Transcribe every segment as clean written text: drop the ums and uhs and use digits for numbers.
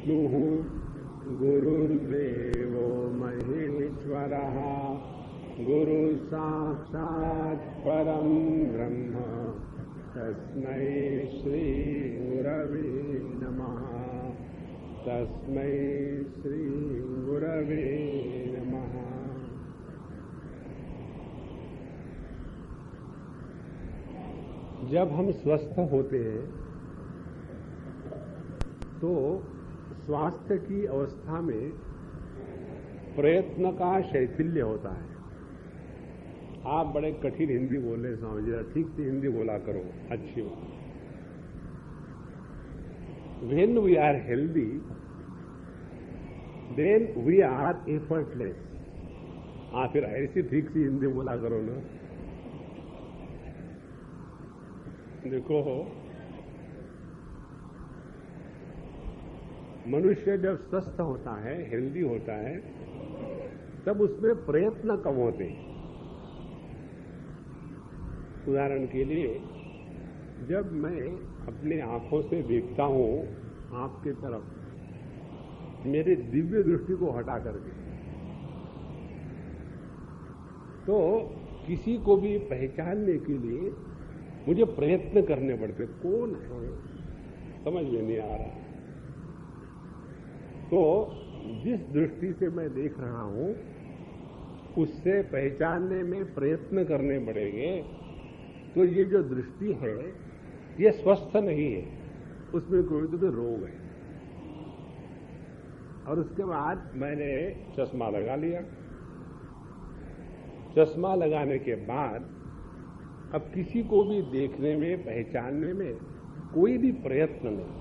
विष्णुः गुरुर्देवो महेश्वरः गुरुः साक्षात् परं ब्रह्म तस्मै श्री गुरवे नमः। तस्मै श्री गुरवे नमः। जब हम स्वस्थ होते हैं तो स्वास्थ्य की अवस्था में प्रयत्न का शैथिल्य होता है। आप बड़े कठिन हिंदी बोल रहे स्वामी जी, ठीक से हिंदी बोला करो, अच्छी बात। When we are healthy, then we are effortless. फिर ऐसी ठीक सी हिंदी बोला करो ना। देखो, मनुष्य जब स्वस्थ होता है, हेल्दी होता है, तब उसमें प्रयत्न कम होते हैं। उदाहरण के लिए, जब मैं अपने आंखों से देखता हूं आपके तरफ मेरे दिव्य दृष्टि को हटा करके, तो किसी को भी पहचानने के लिए मुझे प्रयत्न करने पड़ते। कौन है समझ में नहीं आ रहा। तो जिस दृष्टि से मैं देख रहा हूं उससे पहचानने में प्रयत्न करने पड़ेंगे। तो ये जो दृष्टि है ये स्वस्थ नहीं है, उसमें कोई तो रोग है। और उसके बाद मैंने चश्मा लगा लिया। चश्मा लगाने के बाद अब किसी को भी देखने में, पहचानने में कोई भी प्रयत्न नहीं।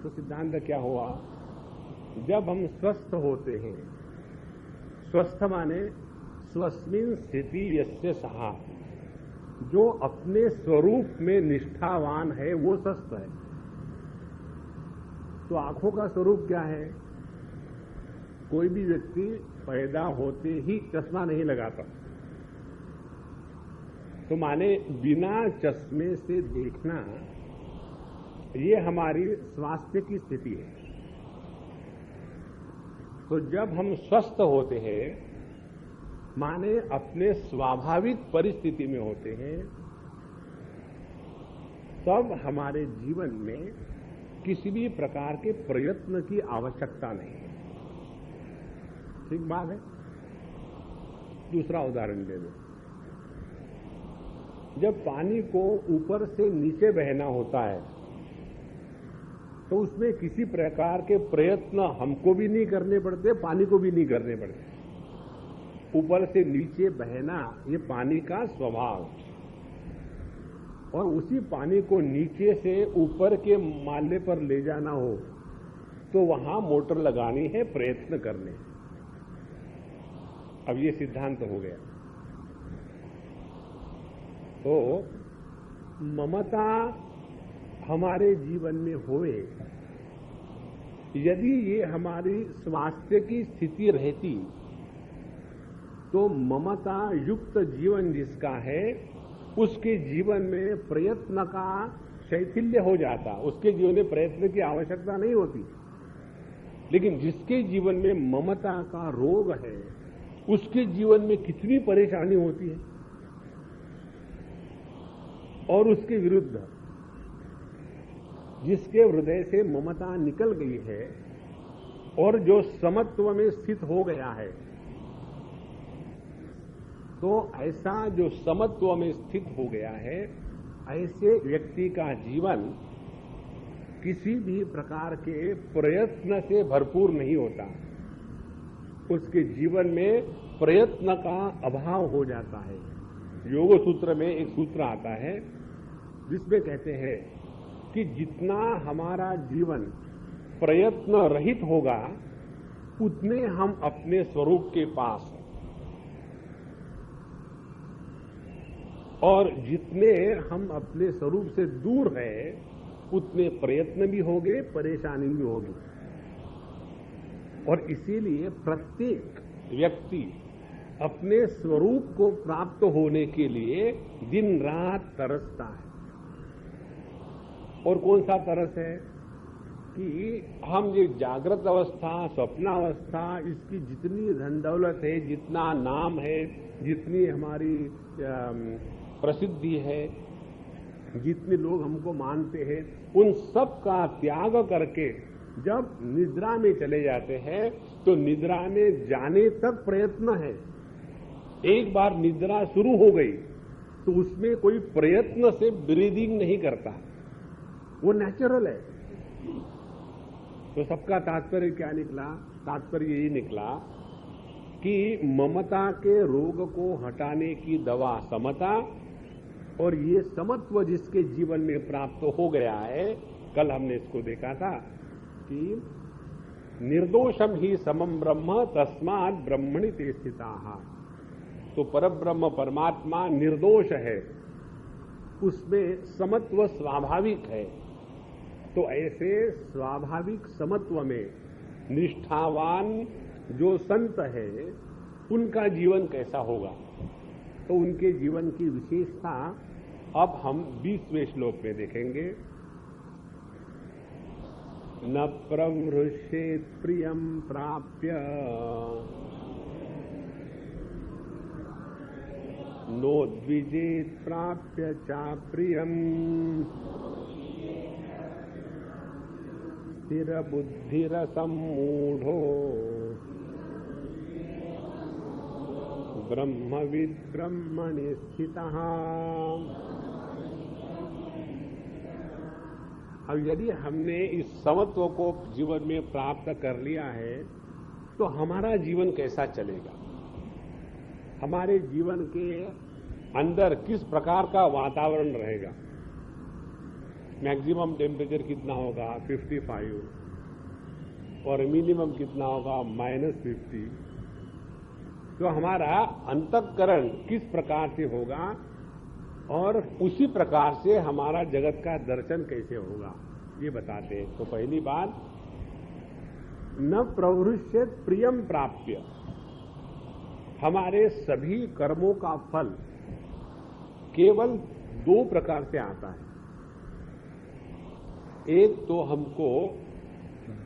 तो सिद्धांत क्या हुआ? जब हम स्वस्थ होते हैं, स्वस्थ माने स्वस्मिन स्थिति यस्य सहा, जो अपने स्वरूप में निष्ठावान है वो स्वस्थ है। तो आंखों का स्वरूप क्या है? कोई भी व्यक्ति पैदा होते ही चश्मा नहीं लगाता। तो माने बिना चश्मे से देखना, ये हमारी स्वास्थ्य की स्थिति है। तो जब हम स्वस्थ होते हैं माने अपने स्वाभाविक परिस्थिति में होते हैं, तब हमारे जीवन में किसी भी प्रकार के प्रयत्न की आवश्यकता नहीं है। ठीक बात है। दूसरा उदाहरण ले लो। जब पानी को ऊपर से नीचे बहना होता है तो उसमें किसी प्रकार के प्रयत्न हमको भी नहीं करने पड़ते, पानी को भी नहीं करने पड़ते। ऊपर से नीचे बहना ये पानी का स्वभाव, और उसी पानी को नीचे से ऊपर के माले पर ले जाना हो तो वहां मोटर लगानी है, प्रयत्न करने। अब ये सिद्धांत हो गया। तो ममता हमारे जीवन में होए, यदि ये हमारी स्वास्थ्य की स्थिति रहती तो ममता युक्त जीवन जिसका है उसके जीवन में प्रयत्न का शैथिल्य हो जाता, उसके जीवन में प्रयत्न की आवश्यकता नहीं होती। लेकिन जिसके जीवन में ममता का रोग है उसके जीवन में कितनी परेशानी होती है। और उसके विरुद्ध जिसके हृदय से ममता निकल गई है और जो समत्व में स्थित हो गया है, तो ऐसा जो समत्व में स्थित हो गया है, ऐसे व्यक्ति का जीवन किसी भी प्रकार के प्रयत्न से भरपूर नहीं होता। उसके जीवन में प्रयत्न का अभाव हो जाता है। योग सूत्र में एक सूत्र आता है जिसमें कहते हैं कि जितना हमारा जीवन प्रयत्न रहित होगा उतने हम अपने स्वरूप के पास हैं, और जितने हम अपने स्वरूप से दूर हैं उतने प्रयत्न भी होंगे, परेशानी भी होगी। और इसीलिए प्रत्येक व्यक्ति अपने स्वरूप को प्राप्त होने के लिए दिन रात तरसता है। और कौन सा तरस है? कि हम ये जागृत अवस्था, स्वप्नावस्था, इसकी जितनी धन दौलत है, जितना नाम है, जितनी हमारी प्रसिद्धि है, जितने लोग हमको मानते हैं, उन सब का त्याग करके जब निद्रा में चले जाते हैं तो निद्रा में जाने तक प्रयत्न है। एक बार निद्रा शुरू हो गई तो उसमें कोई प्रयत्न से ब्रीदिंग नहीं करता, वो नेचुरल है। तो सबका तात्पर्य क्या निकला? तात्पर्य यही निकला कि ममता के रोग को हटाने की दवा समता, और ये समत्व जिसके जीवन में प्राप्त हो गया है, कल हमने इसको देखा था कि निर्दोषम ही समम ब्रह्म तस्मात् ब्रह्मणि ते स्थिताः। तो परब्रह्म परमात्मा निर्दोष है, उसमें समत्व स्वाभाविक है। तो ऐसे स्वाभाविक समत्व में निष्ठावान जो संत है, उनका जीवन कैसा होगा? तो उनके जीवन की विशेषता अब हम 20वें श्लोक में देखेंगे। न प्रवृष्येत् प्रियं प्राप्य नोद्विजेत् प्राप्य चाप्रियम् स्थिरबुद्धिरसम्मूढो ब्रह्मविद् ब्रह्मणि स्थितः। अब यदि हमने इस समत्व को जीवन में प्राप्त कर लिया है तो हमारा जीवन कैसा चलेगा? हमारे जीवन के अंदर किस प्रकार का वातावरण रहेगा? मैक्सिमम टेम्परेचर कितना होगा? 55, और मिनिमम कितना होगा? -50। तो हमारा अंतःकरण किस प्रकार से होगा और उसी प्रकार से हमारा जगत का दर्शन कैसे होगा, ये बताते हैं। तो पहली बात, न प्रवृष्येत् प्रियम प्राप्य। हमारे सभी कर्मों का फल केवल 2 प्रकार से आता है। एक तो हमको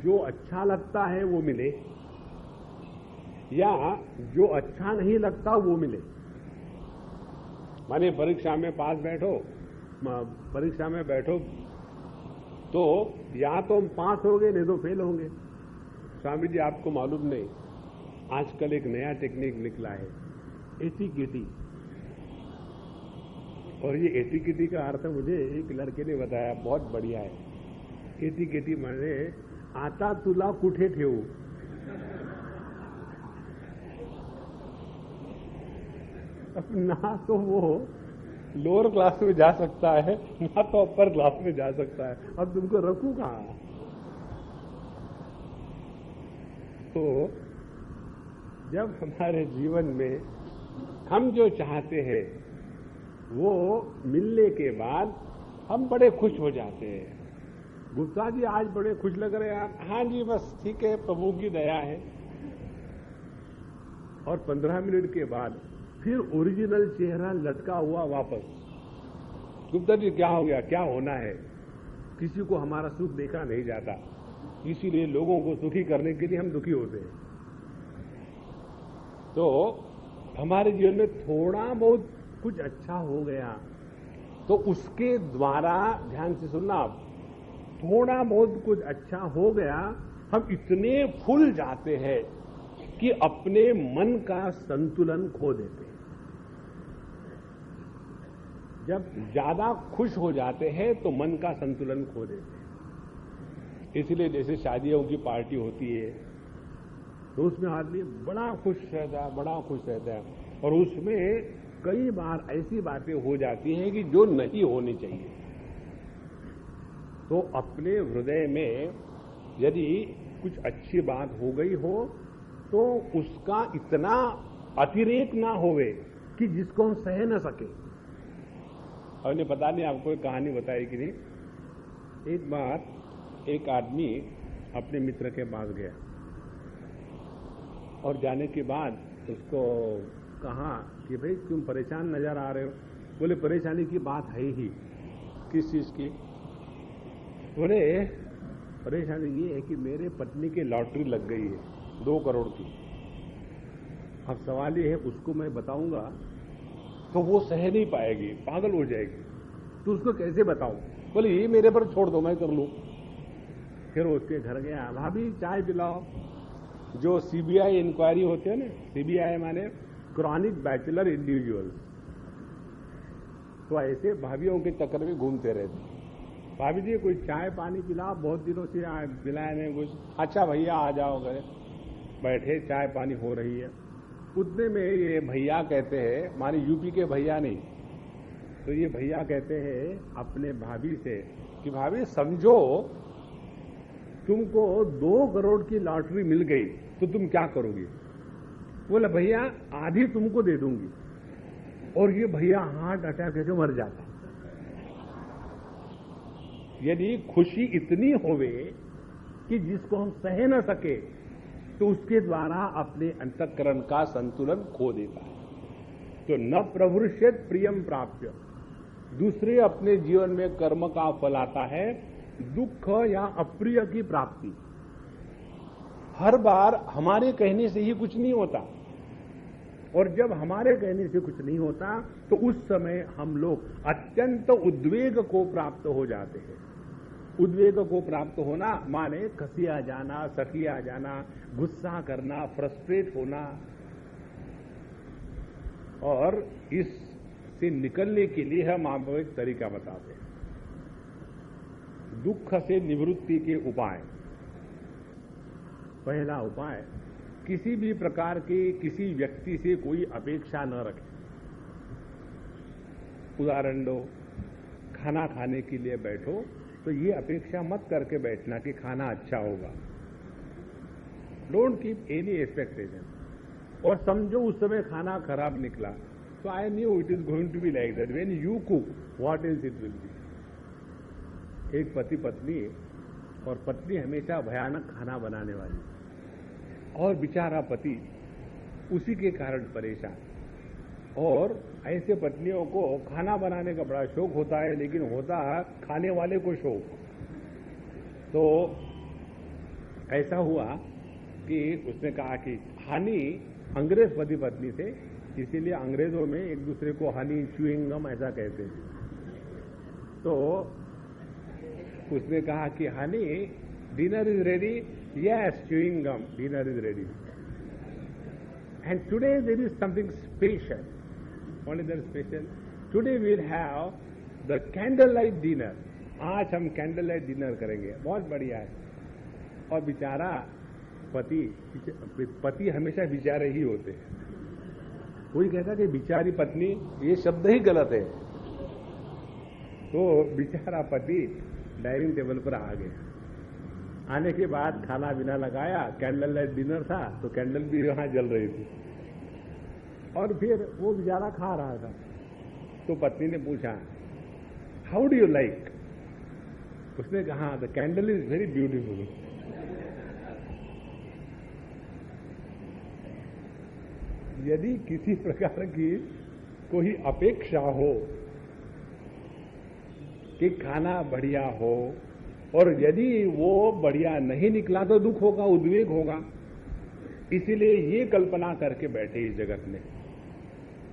जो अच्छा लगता है वो मिले, या जो अच्छा नहीं लगता वो मिले। माने परीक्षा में बैठो तो या तो हम पास होंगे नहीं तो फेल होंगे। स्वामी जी, आपको मालूम नहीं, आजकल एक नया टेक्निक निकला है, एटीकेटी। और ये एटीकेटी का अर्थ मुझे एक लड़के ने बताया, बहुत बढ़िया है। एटीकेटी माने आता तुला कुठे ठेवू। अब ना तो वो लोअर क्लास में जा सकता है, ना तो अपर क्लास में जा सकता है। अब तुमको रखू कहां? तो जब हमारे जीवन में हम जो चाहते हैं वो मिलने के बाद हम बड़े खुश हो जाते हैं। गुप्ता जी, आज बड़े खुश लग रहे हैं आप। हाँ जी, बस ठीक है, प्रभु की दया है। और 15 मिनट के बाद फिर ओरिजिनल चेहरा लटका हुआ वापस। गुप्ता जी, क्या हो गया? क्या होना है? किसी को हमारा सुख देखा नहीं जाता, इसीलिए लोगों को सुखी करने के लिए हम दुखी होते हैं। तो हमारे जीवन में थोड़ा बहुत कुछ अच्छा हो गया तो उसके द्वारा, ध्यान से सुनना आप, थोड़ा बहुत कुछ अच्छा हो गया, हम इतने फूल जाते हैं कि अपने मन का संतुलन खो देते हैं। जब ज्यादा खुश हो जाते हैं तो मन का संतुलन खो देते हैं। इसलिए जैसे शादियों की पार्टी होती है तो उसमें आदमी बड़ा खुश रहता है, और उसमें कई बार ऐसी बातें हो जाती हैं कि जो नहीं होनी चाहिए। तो अपने हृदय में यदि कुछ अच्छी बात हो गई हो तो उसका इतना अतिरेक ना होवे कि जिसको हम सह न सके। और ने पता नहीं आपको एक कहानी बताई कि नहीं। एक बार एक आदमी अपने मित्र के पास गया और जाने के बाद उसको कहा कि भाई तुम परेशान नजर आ रहे हो। बोले परेशानी की बात है ही। किस चीज की? बोले परेशानी ये है कि मेरे पत्नी की लॉटरी लग गई है 2 करोड़ की। अब सवाल ये है, उसको मैं बताऊंगा तो वो सह नहीं पाएगी, पागल हो जाएगी, तो उसको कैसे बताऊं? बोले ये मेरे पर छोड़ दो, मैं कर लूं। फिर उसके घर गया, भाभी चाय पिलाओ। जो सीबीआई इंक्वायरी होते हैं ना, सीबीआई माने क्रॉनिक बैचलर इंडिविजुअल्स, तो ऐसे भाभीियों के चक्कर में घूमते रहते। भाभी जी कोई चाय पानी पिला, बहुत दिनों से पिलाया नहीं कुछ। अच्छा भैया आ जाओ घर, बैठे चाय पानी हो रही है। उतने में ये भैया कहते हैं, हमारे यूपी के भैया नहीं, तो ये भैया कहते हैं अपने भाभी से कि भाभी समझो तुमको 2 करोड़ की लॉटरी मिल गई तो तुम क्या करोगी? बोला भैया आधी तुमको दे दूंगी। और ये भैया हार्ट अटैक करके मर जाता। यदि खुशी इतनी होवे कि जिसको हम सह न सके, तो उसके द्वारा अपने अंतःकरण का संतुलन खो देता है। तो न प्रवृष्यत प्रियम प्राप्य, दूसरे अपने जीवन में कर्म का फल आता है, दुख या अप्रिय की प्राप्ति। हर बार हमारे कहने से ही कुछ नहीं होता, और जब हमारे कहने से कुछ नहीं होता तो उस समय हम लोग अत्यंत उद्वेग को प्राप्त हो जाते हैं। उद्वेग को प्राप्त होना माने खसिया जाना, सकिया जाना, गुस्सा करना, फ्रस्ट्रेट होना। और इससे निकलने के लिए हम आपको एक तरीका बताते हैं। दुख से निवृत्ति के उपाय। पहला उपाय, किसी भी प्रकार के किसी व्यक्ति से कोई अपेक्षा न रखें। उदाहरण दो, खाना खाने के लिए बैठो तो ये अपेक्षा मत करके बैठना कि खाना अच्छा होगा। Don't keep any expectation. और समझो उस समय खाना खराब निकला, तो I knew it is going to be like that when you cook, what is it will be. एक पति पत्नी, और पत्नी हमेशा भयानक खाना बनाने वाली, और बेचारा पति उसी के कारण परेशान। और ऐसे पत्नियों को खाना बनाने का बड़ा शौक होता है, लेकिन होता खाने वाले को शौक। तो ऐसा हुआ कि उसने कहा कि हनी, अंग्रेज पति पत्नी थे, इसीलिए अंग्रेजों में एक दूसरे को हनी च्यूइंग गम ऐसा कहते थे। तो उसने कहा कि honey dinner is ready, yes chewing gum, dinner is ready, and today there is something special. What is that special? Today we'll have the candlelight dinner. आज हम कैंडल लाइट डिनर करेंगे, बहुत बढ़िया है। और बेचारा पति हमेशा बेचारे ही होते हैं। कोई कहता कि बेचारी पत्नी, ये शब्द ही गलत है। तो बेचारा पति डाइनिंग टेबल पर आ गया। आने के बाद खाना बिना लगाया, कैंडल लाइट डिनर था, तो कैंडल भी वहां जल रही थी, और फिर वो बेचारा खा रहा था। तो पत्नी ने पूछा, हाउ डू यू लाइक? उसने कहा, the candle is very beautiful. यदि किसी प्रकार की कोई अपेक्षा हो कि खाना बढ़िया हो, और यदि वो बढ़िया नहीं निकला तो दुख होगा, उद्वेग होगा। इसीलिए ये कल्पना करके बैठे इस जगत में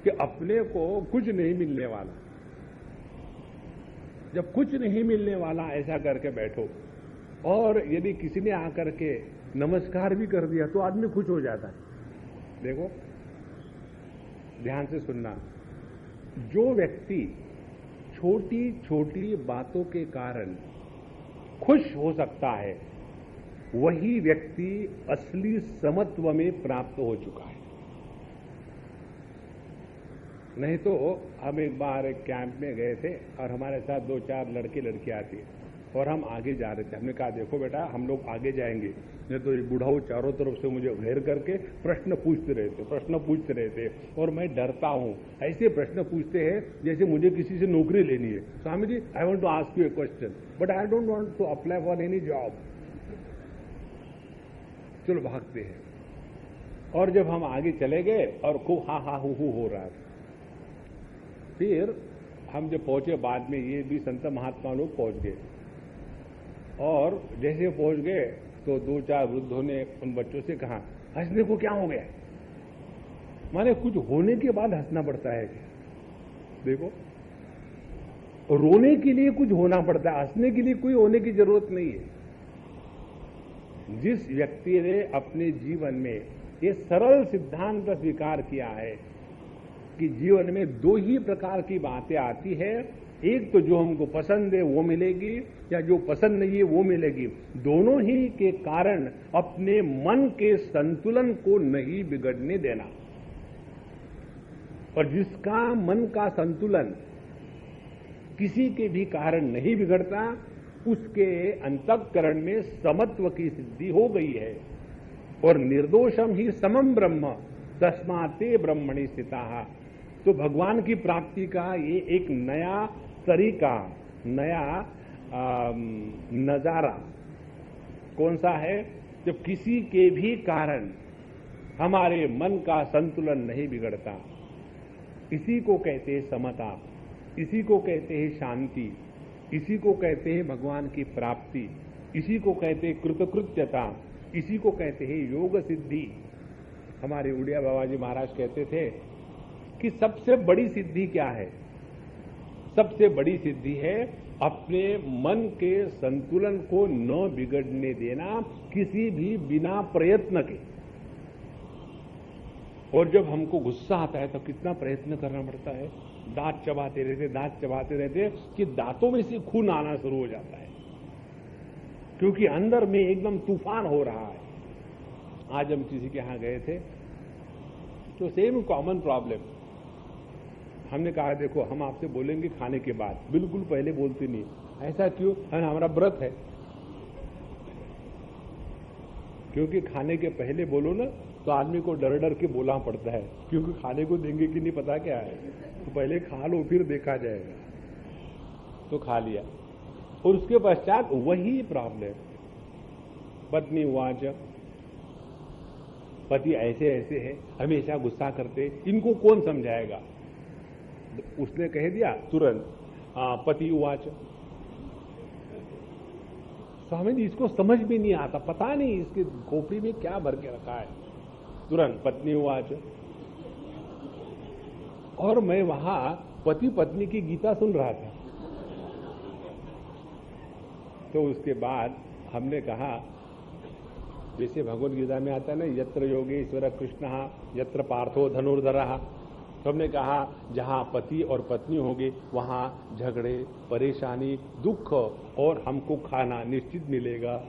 कि अपने को कुछ नहीं मिलने वाला। जब कुछ नहीं मिलने वाला ऐसा करके बैठो, और यदि किसी ने आकर के नमस्कार भी कर दिया तो आदमी खुश हो जाता है। देखो ध्यान से सुनना, जो व्यक्ति छोटी छोटी बातों के कारण खुश हो सकता है, वही व्यक्ति असली समत्व में प्राप्त हो चुका है। नहीं तो हम एक बार एक कैंप में गए थे, और हमारे साथ 2-4 लड़के लड़कियां थी, और हम आगे जा रहे थे। हमने कहा देखो बेटा, हम लोग आगे जाएंगे, नहीं तो ये बुढ़ाऊ चारों तरफ से मुझे घेर करके प्रश्न पूछते रहते, और मैं डरता हूं। ऐसे प्रश्न पूछते हैं जैसे मुझे किसी से नौकरी लेनी है। Swami ji, I want to ask you a question, but I don't want to apply for any job. चलो भागते हैं। और जब हम आगे चले गए और खूब हा हा हु हो रहा था, फिर हम जब पहुंचे, बाद में ये भी संत महात्मा लोग पहुंच गए, और जैसे पहुंच गए तो दो चार वृद्धों ने उन बच्चों से कहा, हंसने को क्या हो गया? माने कुछ होने के बाद हंसना पड़ता है। देखो, रोने के लिए कुछ होना पड़ता है, हंसने के लिए कोई होने की जरूरत नहीं है। जिस व्यक्ति ने अपने जीवन में ये सरल सिद्धांत स्वीकार किया है कि जीवन में दो ही प्रकार की बातें आती है, एक तो जो हमको पसंद है वो मिलेगी, या जो पसंद नहीं है वो मिलेगी, दोनों ही के कारण अपने मन के संतुलन को नहीं बिगड़ने देना। और जिसका मन का संतुलन किसी के भी कारण नहीं बिगड़ता, उसके अंतःकरण में समत्व की सिद्धि हो गई है। और निर्दोषम ही समम ब्रह्म तस्माते ब्रह्मणि स्थिताः। तो भगवान की प्राप्ति का ये एक नया तरीका, नया नजारा कौन सा है? जब किसी के भी कारण हमारे मन का संतुलन नहीं बिगड़ता, इसी को कहते हैं समता, इसी को कहते हैं शांति, इसी को कहते हैं भगवान की प्राप्ति, इसी को कहते हैं कृतकृत्यता, इसी को कहते हैं योग सिद्धि। हमारे उड़िया बाबा जी महाराज कहते थे कि सबसे बड़ी सिद्धि क्या है? सबसे बड़ी सिद्धि है अपने मन के संतुलन को न बिगड़ने देना, किसी भी बिना प्रयत्न के। और जब हमको गुस्सा आता है तो कितना प्रयत्न करना पड़ता है, दांत चबाते रहते कि दांतों में से खून आना शुरू हो जाता है, क्योंकि अंदर में एकदम तूफान हो रहा है। आज हम किसी के यहां गए थे तो सेम कॉमन प्रॉब्लम। हमने कहा देखो हम आपसे बोलेंगे खाने के बाद, बिल्कुल पहले बोलते नहीं। ऐसा क्यों? हमारा व्रत है। क्योंकि खाने के पहले बोलो ना तो आदमी को डर डर के बोलना पड़ता है, क्योंकि खाने को देंगे कि नहीं पता क्या है, तो पहले खा लो फिर देखा जाएगा। तो खा लिया और उसके पश्चात वही प्रॉब्लम। पत्नी उवाच, पति ऐसे ऐसे है, हमेशा गुस्सा करते, इनको कौन समझाएगा? उसने कह दिया तुरंत, पति उवाच। स्वामी जी इसको समझ भी नहीं आता, पता नहीं इसके खोपड़ी में क्या भर के रखा है। तुरंत पत्नी उवाच। और मैं वहां पति पत्नी की गीता सुन रहा था। तो उसके बाद हमने कहा, जैसे भगवद गीता में आता है ना, यत्र योगेश्वर कृष्ण यत्र पार्थो धनुर्धरः। तो हमने कहा जहां पति और पत्नी होंगे वहां झगड़े, परेशानी, दुख और हमको खाना निश्चित मिलेगा।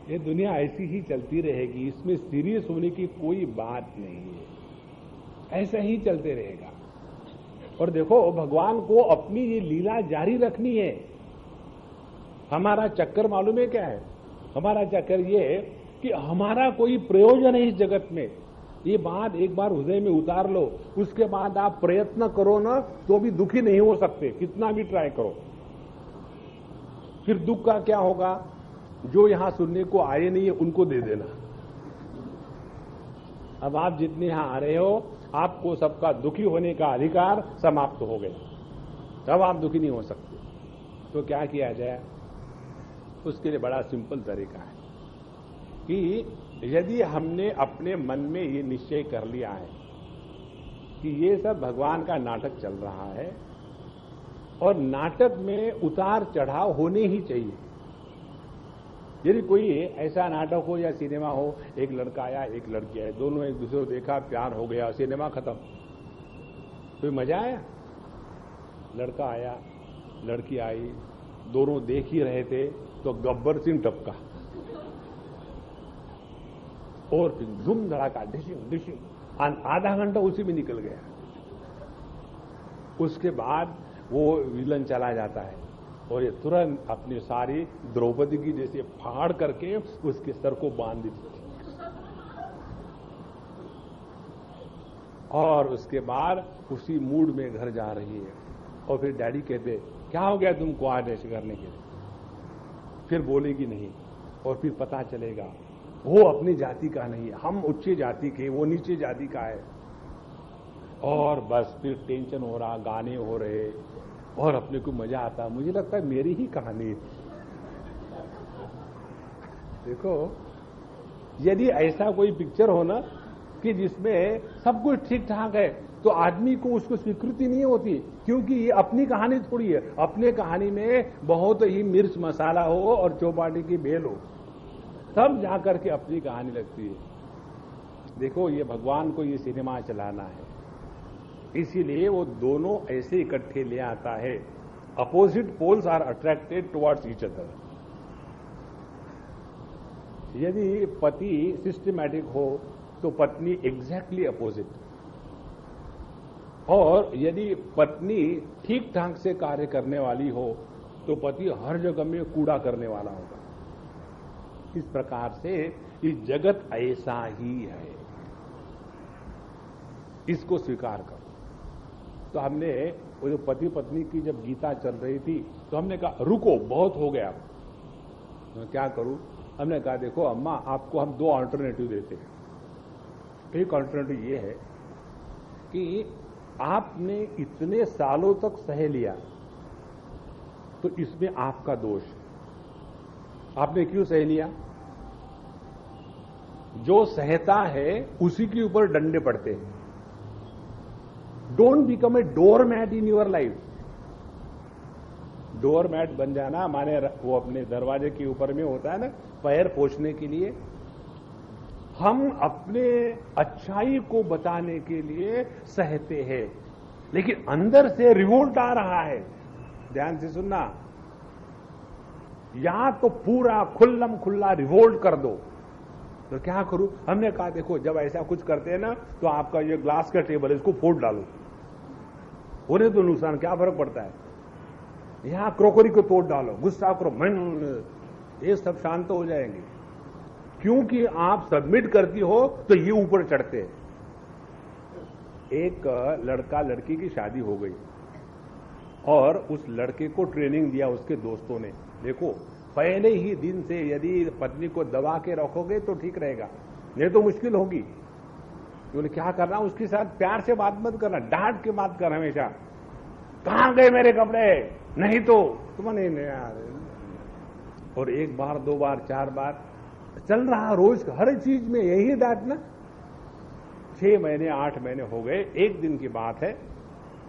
ये दुनिया ऐसी ही चलती रहेगी, इसमें सीरियस होने की कोई बात नहीं है, ऐसा ही चलते रहेगा। और देखो भगवान को अपनी ये लीला जारी रखनी है। हमारा चक्कर मालूम है क्या है? हमारा चक्कर ये है कि हमारा कोई प्रयोजन है इस जगत में। ये बात एक बार हृदय में उतार लो, उसके बाद आप प्रयत्न करो ना तो भी दुखी नहीं हो सकते, कितना भी ट्राई करो। फिर दुख का क्या होगा? जो यहां सुनने को आए नहीं है उनको दे देना। अब आप जितने यहां आ रहे हो, आपको सबका दुखी होने का अधिकार समाप्त हो गया, अब आप दुखी नहीं हो सकते। तो क्या किया जाए? उसके लिए बड़ा सिंपल तरीका है कि यदि हमने अपने मन में ये निश्चय कर लिया है कि ये सब भगवान का नाटक चल रहा है और नाटक में उतार चढ़ाव होने ही चाहिए। यदि कोई ऐसा नाटक हो या सिनेमा हो, एक लड़का आया एक लड़की आई, दोनों एक दूसरे को देखा, प्यार हो गया, सिनेमा खत्म, कोई मजा आया? लड़का आया लड़की आई, दोनों देख ही रहे थे तो गब्बर सिंह टपका और फिर धूम धड़ाका, डिशिंग डिशिंग, आधा घंटा उसी में निकल गया। उसके बाद वो विलन चला जाता है और ये तुरंत अपनी सारी द्रौपदी की जैसे फाड़ करके उसके सर को बांध देती और उसके बाद उसी मूड में घर जा रही है। और फिर डैडी कहते क्या हो गया तुमको आज ऐसे करने के लिए? फिर बोलेगी नहीं और फिर पता चलेगा वो अपनी जाति का नहीं है, हम उच्च जाति के, वो नीचे जाति का है। और बस फिर टेंशन हो रहा, गाने हो रहे, और अपने को मजा आता। मुझे लगता है मेरी ही कहानी। देखो, यदि ऐसा कोई पिक्चर हो ना कि जिसमें सब कुछ ठीक ठाक है, तो आदमी को उसको स्वीकृति नहीं होती, क्योंकि ये अपनी कहानी थोड़ी है। अपने कहानी में बहुत ही मिर्च मसाला हो और चौपाटी की बेल हो, तब जाकर के अपनी कहानी लगती है। देखो, ये भगवान को ये सिनेमा चलाना है, इसीलिए वो दोनों ऐसे इकट्ठे ले आता है। Opposite poles are attracted towards each other. यदि पति सिस्टमैटिक हो तो पत्नी एग्जैक्टली अपोजिट, और यदि पत्नी ठीक ठाक से कार्य करने वाली हो तो पति हर जगह में कूड़ा करने वाला होगा। इस प्रकार से ये जगत ऐसा ही है, इसको स्वीकार करो। तो हमने वो जो पति पत्नी की जब गीता चल रही थी तो हमने कहा रुको, बहुत हो गया, मैं क्या करूं। हमने कहा देखो अम्मा, आपको हम दो अल्टरनेटिव देते हैं। एक अल्टरनेटिव ये है कि आपने इतने सालों तक सह लिया, तो इसमें आपका दोष है। आपने क्यों सह लिया? जो सहता है उसी के ऊपर डंडे पड़ते हैं। Don't become a door mat in your life. Door mat बन जाना माने वो अपने दरवाजे के ऊपर में होता है ना, पैर पोंछने के लिए। हम अपने अच्छाई को बताने के लिए सहते हैं, लेकिन अंदर से रिवोल्ट आ रहा है। ध्यान से सुनना, या तो पूरा खुल्लम खुल्ला रिवोल्ट कर दो। तो क्या करूं? हमने कहा देखो, जब ऐसा कुछ करते हैं ना, तो आपका ये ग्लास का टेबल है, इसको फोड़ डालो, होने तो नुकसान, क्या फर्क पड़ता है। यहां क्रोकरी को तोड़ डालो, गुस्सा करो, ये सब शांत हो जाएंगे। क्योंकि आप सबमिट करती हो तो ये ऊपर चढ़ते हैं। एक लड़का लड़की की शादी हो गई और उस लड़के को ट्रेनिंग दिया उसके दोस्तों ने, देखो पहले ही दिन से यदि पत्नी को दबा के रखोगे तो ठीक रहेगा, नहीं तो मुश्किल होगी। उन्होंने क्या करना, उसके साथ प्यार से बात मत करना, डांट के बात कर। हमेशा कहां गए मेरे कपड़े, नहीं तो तुम्हें नहीं यार। और एक बार, दो बार, चार बार चल रहा, रोज हर चीज में यही डांटना। 6 महीने 8 महीने हो गए। एक दिन की बात है,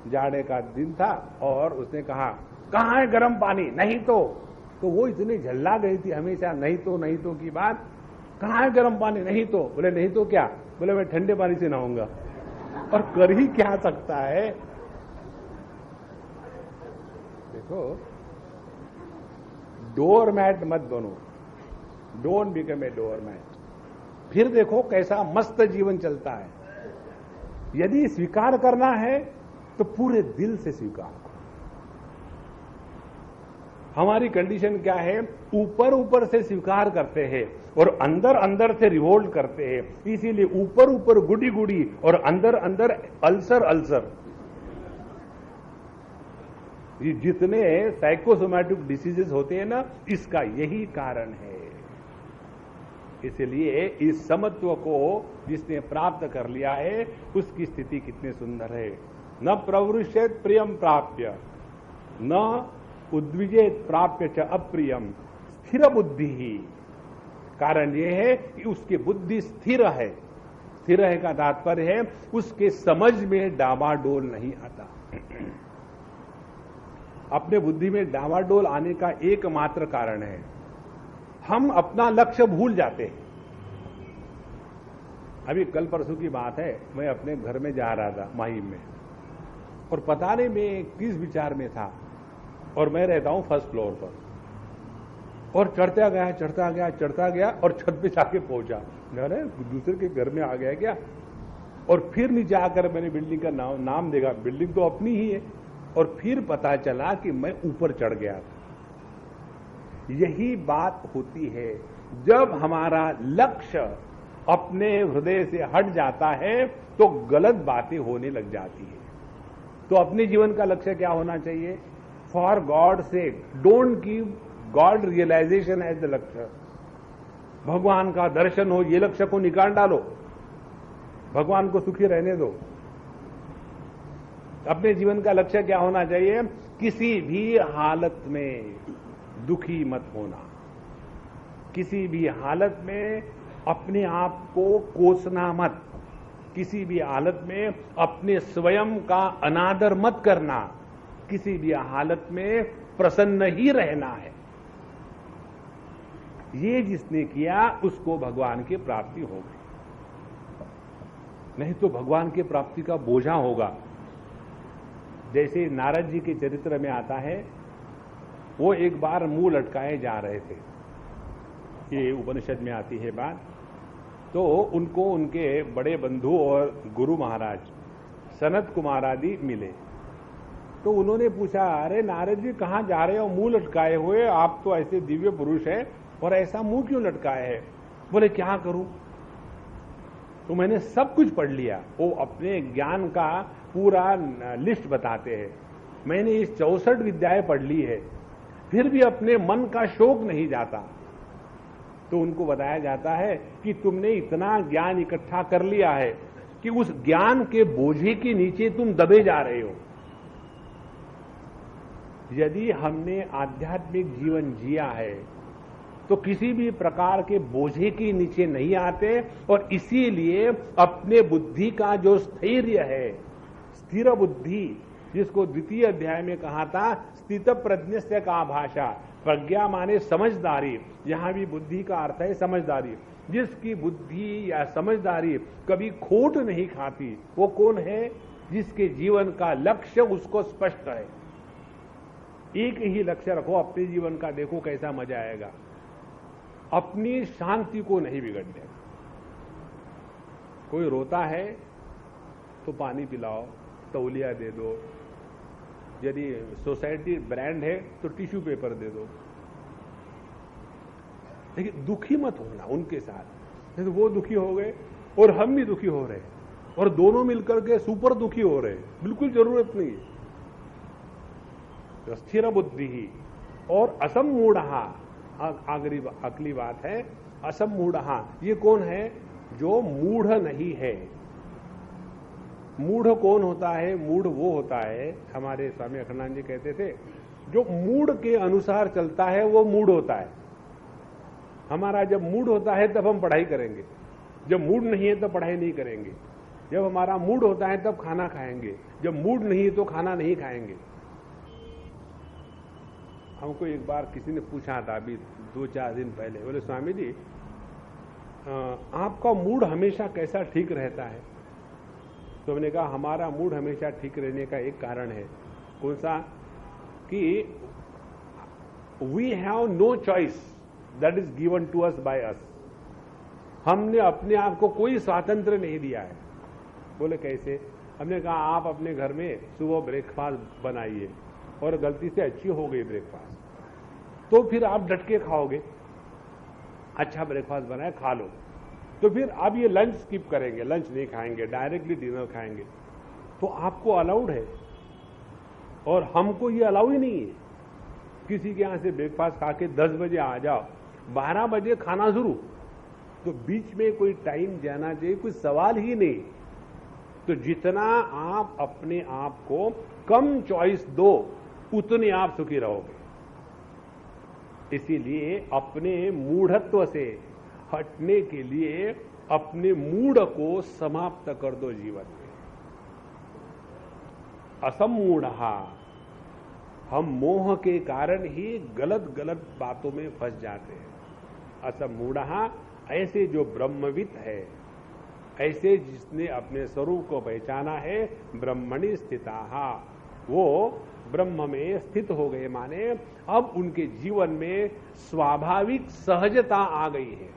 जाड़े का दिन था और उसने कहा कहां है गर्म पानी, नहीं तो वो इतनी झल्ला गई थी हमेशा नहीं तो की बात। कहां है गर्म पानी, नहीं तो। बोले नहीं तो क्या? बोले मैं ठंडे पानी से नहाऊंगा। और कर ही क्या सकता है। देखो, डोर मैट मत बनो, don't become a door mat. फिर देखो कैसा मस्त जीवन चलता है। यदि स्वीकार करना है तो पूरे दिल से स्वीकार करो। हमारी कंडीशन क्या है, ऊपर ऊपर से स्वीकार करते हैं और अंदर अंदर से रिवोल्ट करते हैं। इसीलिए ऊपर ऊपर गुडी गुडी और अंदर अंदर अल्सर अल्सर। ये जितने साइकोसोमैटिक डिसीजेस होते हैं ना, इसका यही कारण है। इसलिए इस समत्व को जिसने प्राप्त कर लिया है उसकी स्थिति कितनी सुंदर है। न प्रवृष्येत प्रियम प्राप्य, न उद्विजेत प्राप्य च अप्रियम, स्थिर बुद्धि ही। कारण यह है कि उसकी बुद्धि स्थिर है। स्थिर है का तात्पर्य है उसके समझ में डामाडोल नहीं आता। अपने बुद्धि में डामाडोल आने का एकमात्र कारण है, हम अपना लक्ष्य भूल जाते हैं। अभी कल परसों की बात है, मैं अपने घर में जा रहा था माहिम में, और पता नहीं मैं किस विचार में था, और मैं रहता हूं फर्स्ट फ्लोर पर, और चढ़ता गया और छत पे जाके पहुंचा। अरे दूसरे के घर में आ गया क्या। और फिर नीचे आकर मैंने बिल्डिंग का नाम देखा, बिल्डिंग तो अपनी ही है, और फिर पता चला कि मैं ऊपर चढ़ गया था। यही बात होती है, जब हमारा लक्ष्य अपने हृदय से हट जाता है तो गलत बातें होने लग जाती है। तो अपने जीवन का लक्ष्य क्या होना चाहिए? For God sake don't give God realization as the लक्ष्य। भगवान का दर्शन हो, ये लक्ष्य को निकाल डालो, भगवान को सुखी रहने दो। अपने जीवन का लक्ष्य क्या होना चाहिए? किसी भी हालत में दुखी मत होना, किसी भी हालत में अपने आप को कोसना मत, किसी भी हालत में अपने स्वयं का अनादर मत करना, किसी भी हालत में प्रसन्न ही रहना है। ये जिसने किया उसको भगवान की प्राप्ति होगी, नहीं तो भगवान की प्राप्ति का बोझा होगा। जैसे नारद जी के चरित्र में आता है, वो एक बार मुंह लटकाए जा रहे थे, ये उपनिषद में आती है बात। तो उनको उनके बड़े बंधु और गुरु महाराज सनत कुमार आदि मिले। तो उन्होंने पूछा, अरे नारद जी कहाँ जा रहे हो मुंह लटकाए हुए, आप तो ऐसे दिव्य पुरुष है और ऐसा मुंह क्यों लटकाए है? बोले क्या करूं, तो मैंने सब कुछ पढ़ लिया। वो अपने ज्ञान का पूरा लिस्ट बताते हैं। मैंने इस 64 विद्याएं पढ़ ली है, फिर भी अपने मन का शोक नहीं जाता। तो उनको बताया जाता है कि तुमने इतना ज्ञान इकट्ठा कर लिया है कि उस ज्ञान के बोझे के नीचे तुम दबे जा रहे हो। यदि हमने आध्यात्मिक जीवन जिया है तो किसी भी प्रकार के बोझे के नीचे नहीं आते, और इसीलिए अपने बुद्धि का जो स्थैर्य है, स्थिर बुद्धि, जिसको द्वितीय अध्याय में कहा था स्थित प्रज्ञस्य का भाषा, प्रज्ञा माने समझदारी, यहां भी बुद्धि का अर्थ है समझदारी। जिसकी बुद्धि या समझदारी कभी खोट नहीं खाती, वो कौन है? जिसके जीवन का लक्ष्य उसको स्पष्ट है। एक ही लक्ष्य रखो अपने जीवन का, देखो कैसा मजा आएगा। अपनी शांति को नहीं बिगड़ने। कोई रोता है तो पानी पिलाओ, तौलिया दे दो, यदि सोसाइटी ब्रांड है तो टिश्यू पेपर दे दो, लेकिन दुखी मत होना उनके साथ। नहीं तो वो दुखी हो गए और हम भी दुखी हो रहे हैं, और दोनों मिलकर के सुपर दुखी हो रहे हैं, बिल्कुल जरूरत नहीं है। तो स्थिर बुद्धि ही और असमूढ़हा, अगली बात है असमूढ़हा। ये कौन है? जो मूढ़ नहीं है। मूढ़ कौन होता है? मूढ़ वो होता है, हमारे स्वामी अखंडानंद जी कहते थे, जो मूड के अनुसार चलता है वो मूड होता है। हमारा जब मूड होता है तब हम पढ़ाई करेंगे, जब मूड नहीं है तब पढ़ाई नहीं करेंगे। जब हमारा मूड होता है तब खाना खाएंगे, जब मूड नहीं है तो खाना नहीं खाएंगे। हमको एक बार किसी ने पूछा था अभी 2-4 दिन पहले, बोले स्वामी जी आपका मूड हमेशा कैसा ठीक रहता है? तो मैंने कहा हमारा मूड हमेशा ठीक रहने का एक कारण है। कौन सा? कि we have no choice that is given to us by us. हमने अपने आप को कोई स्वातंत्र नहीं दिया है। बोले कैसे? हमने कहा आप अपने घर में सुबह ब्रेकफास्ट बनाइए और गलती से अच्छी हो गई ब्रेकफास्ट, तो फिर आप डट के खाओगे। अच्छा ब्रेकफास्ट बनाए, खा लो, तो फिर आप ये लंच स्किप करेंगे, लंच नहीं खाएंगे, डायरेक्टली डिनर खाएंगे, तो आपको अलाउड है। और हमको ये अलाउ ही नहीं है। किसी के यहां से ब्रेकफास्ट खा के 10 बजे आ जाओ, 12 बजे खाना शुरू, तो बीच में कोई टाइम जाना चाहिए, कोई सवाल ही नहीं। तो जितना आप अपने आप को कम चॉइस दो, उतने आप सुखी रहोगे। इसीलिए अपने मूढ़त्व से हटने के लिए अपने मूढ़ को समाप्त कर दो जीवन में। असमूढ़हा, हम मोह के कारण ही गलत गलत बातों में फंस जाते हैं। असमूढ़हा, ऐसे जो ब्रह्मविद है, ऐसे जिसने अपने स्वरूप को पहचाना है, ब्रह्मणि स्थिताहा, वो ब्रह्म में स्थित हो गए, माने अब उनके जीवन में स्वाभाविक सहजता आ गई है।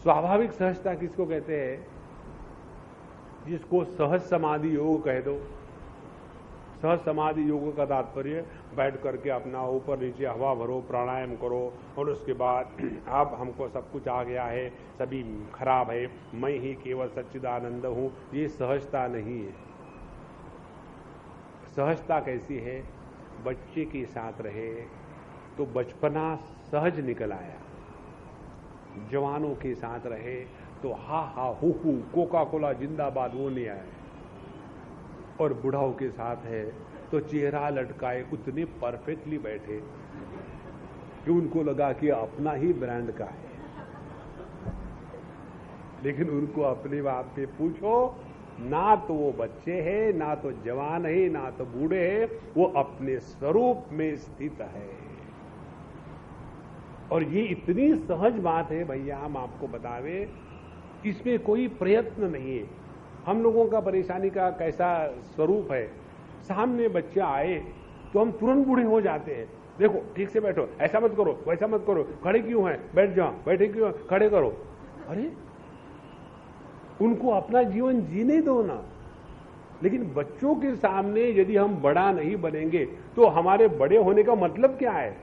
स्वाभाविक सहजता किसको कहते हैं? जिसको सहज समाधि योग कह दो। सहज समाधि योग का तात्पर्य बैठ करके अपना ऊपर नीचे हवा भरो, प्राणायाम करो, और उसके बाद अब हमको सब कुछ आ गया है, सभी खराब है, मैं ही केवल सच्चिदानंद हूं। ये सहजता नहीं है। सहजता कैसी है? बच्चे के साथ रहे तो बचपना सहज निकल आया, जवानों के साथ रहे तो हा हा हु हु कोका कोला जिंदाबाद वो नहीं आया। और बुढ़ाओं के साथ है तो चेहरा लटकाए उतने परफेक्टली बैठे कि उनको लगा कि अपना ही ब्रांड का है। लेकिन उनको अपने बाप पे पूछो, ना तो वो बच्चे हैं, ना तो जवान है, ना तो बूढ़े हैं, वो अपने स्वरूप में स्थित है। और ये इतनी सहज बात है भैया, हम आपको बतावे, इसमें कोई प्रयत्न नहीं है। हम लोगों का परेशानी का कैसा स्वरूप है, सामने बच्चा आए तो हम तुरंत बूढ़े हो जाते हैं। देखो ठीक से बैठो, ऐसा मत करो, वैसा मत करो, खड़े क्यों हैं, बैठ जाओ, बैठे क्यों, खड़े करो। अरे उनको अपना जीवन जीने दो ना। लेकिन बच्चों के सामने यदि हम बड़ा नहीं बनेंगे तो हमारे बड़े होने का मतलब क्या है।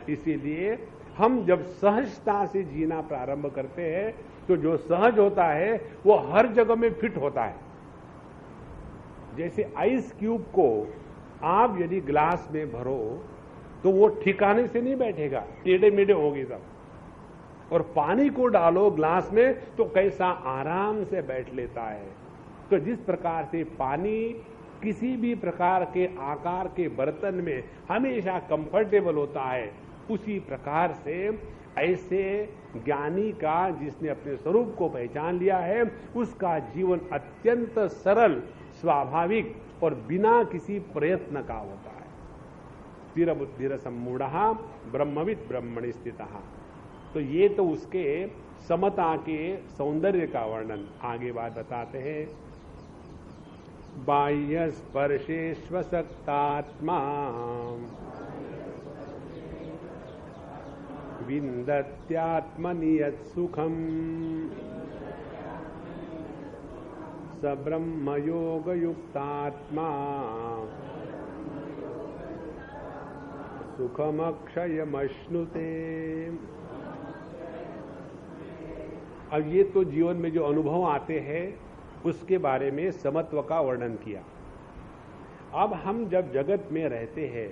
इसीलिए हम जब सहजता से जीना प्रारंभ करते हैं तो जो सहज होता है वो हर जगह में फिट होता है। जैसे आइस क्यूब को आप यदि ग्लास में भरो तो वो ठिकाने से नहीं बैठेगा, टेढ़े मेढ़े होगी सब। और पानी को डालो ग्लास में तो कैसा आराम से बैठ लेता है। तो जिस प्रकार से पानी किसी भी प्रकार के आकार के बर्तन में हमेशा कंफर्टेबल होता है, उसी प्रकार से ऐसे ज्ञानी का, जिसने अपने स्वरूप को पहचान लिया है, उसका जीवन अत्यंत सरल, स्वाभाविक और बिना किसी प्रयत्न का होता है। स्थिर बुद्धिर सम्मूढ़ ब्रह्मविद ब्रह्मणि स्थितः। तो ये तो उसके समता के सौंदर्य का वर्णन। आगे बात बताते हैं, बाह्य स्पर्शेष्वसक्तात्मा विन्दत्यात्मनि यत्सुखम् स ब्रह्मयोगयुक्तात्मा सुखमक्षयमश्नुते। अब ये तो जीवन में जो अनुभव आते हैं उसके बारे में समत्व का वर्णन किया। अब हम जब जगत में रहते हैं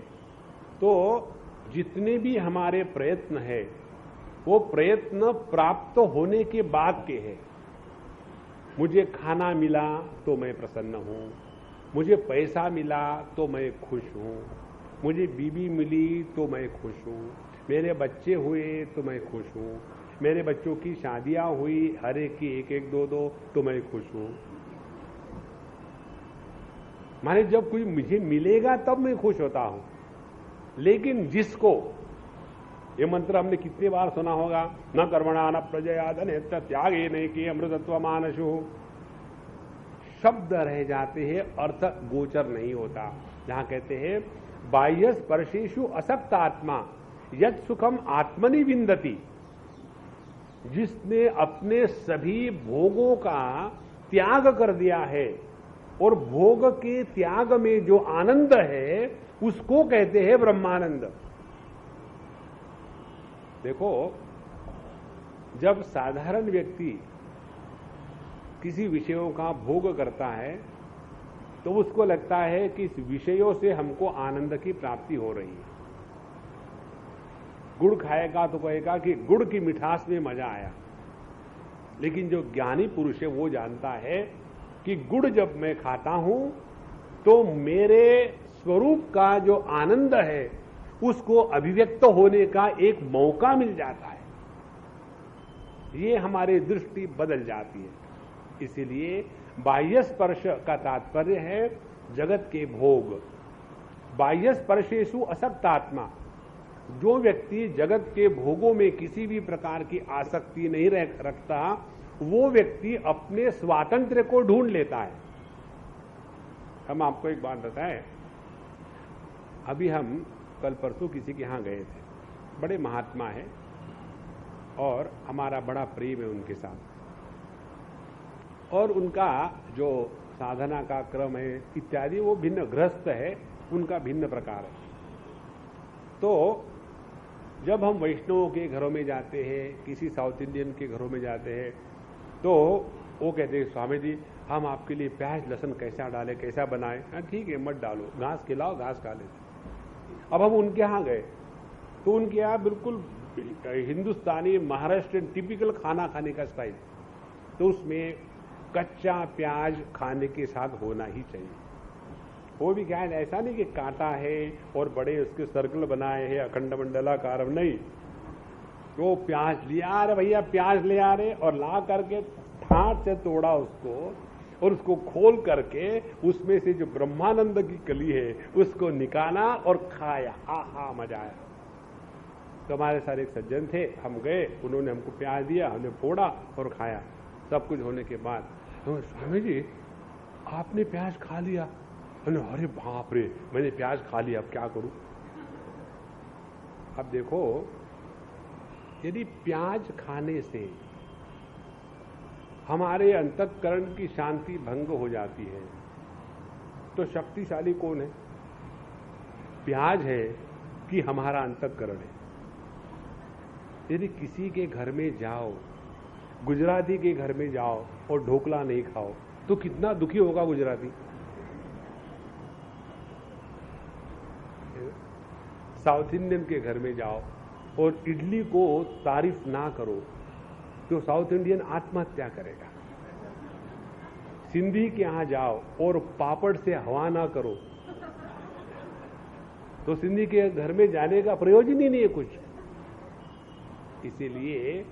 तो जितने भी हमारे प्रयत्न है वो प्रयत्न प्राप्त होने के बाद के हैं। मुझे खाना मिला तो मैं प्रसन्न हूं, मुझे पैसा मिला तो मैं खुश हूं, मुझे बीवी मिली तो मैं खुश हूं, मेरे बच्चे हुए तो मैं खुश हूं, मेरे बच्चों की शादियां हुई हर एक की एक एक दो दो तो मैं खुश हूं। माने जब कोई मुझे मिलेगा तब मैं खुश होता हूं। लेकिन जिसको, ये मंत्र हमने कितनी बार सुना होगा, न कर्मणा न प्रजया धने त्यागे नहीं कि अमृतत्व मानसु, शब्द रह जाते हैं, अर्थ गोचर नहीं होता। जहां कहते हैं बाह्य स्पर्शेषु असक्त आत्मा यत् सुखम आत्मनि विन्दति, जिसने अपने सभी भोगों का त्याग कर दिया है और भोग के त्याग में जो आनंद है उसको कहते हैं ब्रह्मानंद। देखो, जब साधारण व्यक्ति किसी विषयों का भोग करता है तो उसको लगता है कि इस विषयों से हमको आनंद की प्राप्ति हो रही है। गुड़ खाएगा तो कहेगा कि गुड़ की मिठास में मजा आया। लेकिन जो ज्ञानी पुरुष है वो जानता है कि गुड़ जब मैं खाता हूं तो मेरे स्वरूप का जो आनंद है उसको अभिव्यक्त होने का एक मौका मिल जाता है। ये हमारी दृष्टि बदल जाती है। इसीलिए बाह्य स्पर्श का तात्पर्य है जगत के भोग। बाह्य स्पर्शेषु असक्त आत्मा, जो व्यक्ति जगत के भोगों में किसी भी प्रकार की आसक्ति नहीं रखता, वो व्यक्ति अपने स्वातंत्र्य को ढूंढ लेता है। हम आपको एक बात बताएं, अभी हम कल परसों किसी के यहां गए थे, बड़े महात्मा है और हमारा बड़ा प्रेम है उनके साथ, और उनका जो साधना का क्रम है इत्यादि वो भिन्न, गृहस्थ है, उनका भिन्न प्रकार है। तो जब हम वैष्णवों के घरों में जाते हैं, किसी साउथ इंडियन के घरों में जाते हैं, तो वो कहते हैं स्वामी जी हम आपके लिए प्याज लहसुन कैसा डालें, कैसा बनाएं। हाँ ठीक है, मत डालो, घास खिलाओ, घास खा लेते। अब हम उनके यहाँ गए तो उनके यहाँ बिल्कुल हिंदुस्तानी महाराष्ट्रियन टिपिकल खाना खाने का स्टाइल। तो उसमें कच्चा प्याज खाने के साथ होना ही चाहिए। वो भी क्या है, ऐसा नहीं कि काटा है और बड़े उसके सर्कल बनाए हैं अखंड मंडलाकार, नहीं। वो प्याज लिया, अरे भैया प्याज ले आ रहे, और ला करके ठाट से तोड़ा उसको और उसको खोल करके उसमें से जो ब्रह्मानंद की कली है उसको निकाला और खाया। आहा, मजा आया। तो हमारे सारे एक सज्जन थे, हम गए, उन्होंने हमको प्याज दिया, हमने फोड़ा और खाया। सब कुछ होने के बाद स्वामी जी आपने प्याज खा लिया? अरे बाप रे, मैंने प्याज खा लिया, अब क्या करूं? अब देखो, यदि प्याज खाने से हमारे अंतःकरण की शांति भंग हो जाती है तो शक्तिशाली कौन है? प्याज है कि हमारा अंतःकरण है? यदि किसी के घर में जाओ, गुजराती के घर में जाओ और ढोकला नहीं खाओ तो कितना दुखी होगा गुजराती। साउथ इंडियन के घर में जाओ और इडली को तारीफ ना करो तो साउथ इंडियन आत्महत्या करेगा। सिंधी के यहां जाओ और पापड़ से हवा ना करो तो सिंधी के घर में जाने का प्रयोजन ही नहीं है कुछ। इसीलिए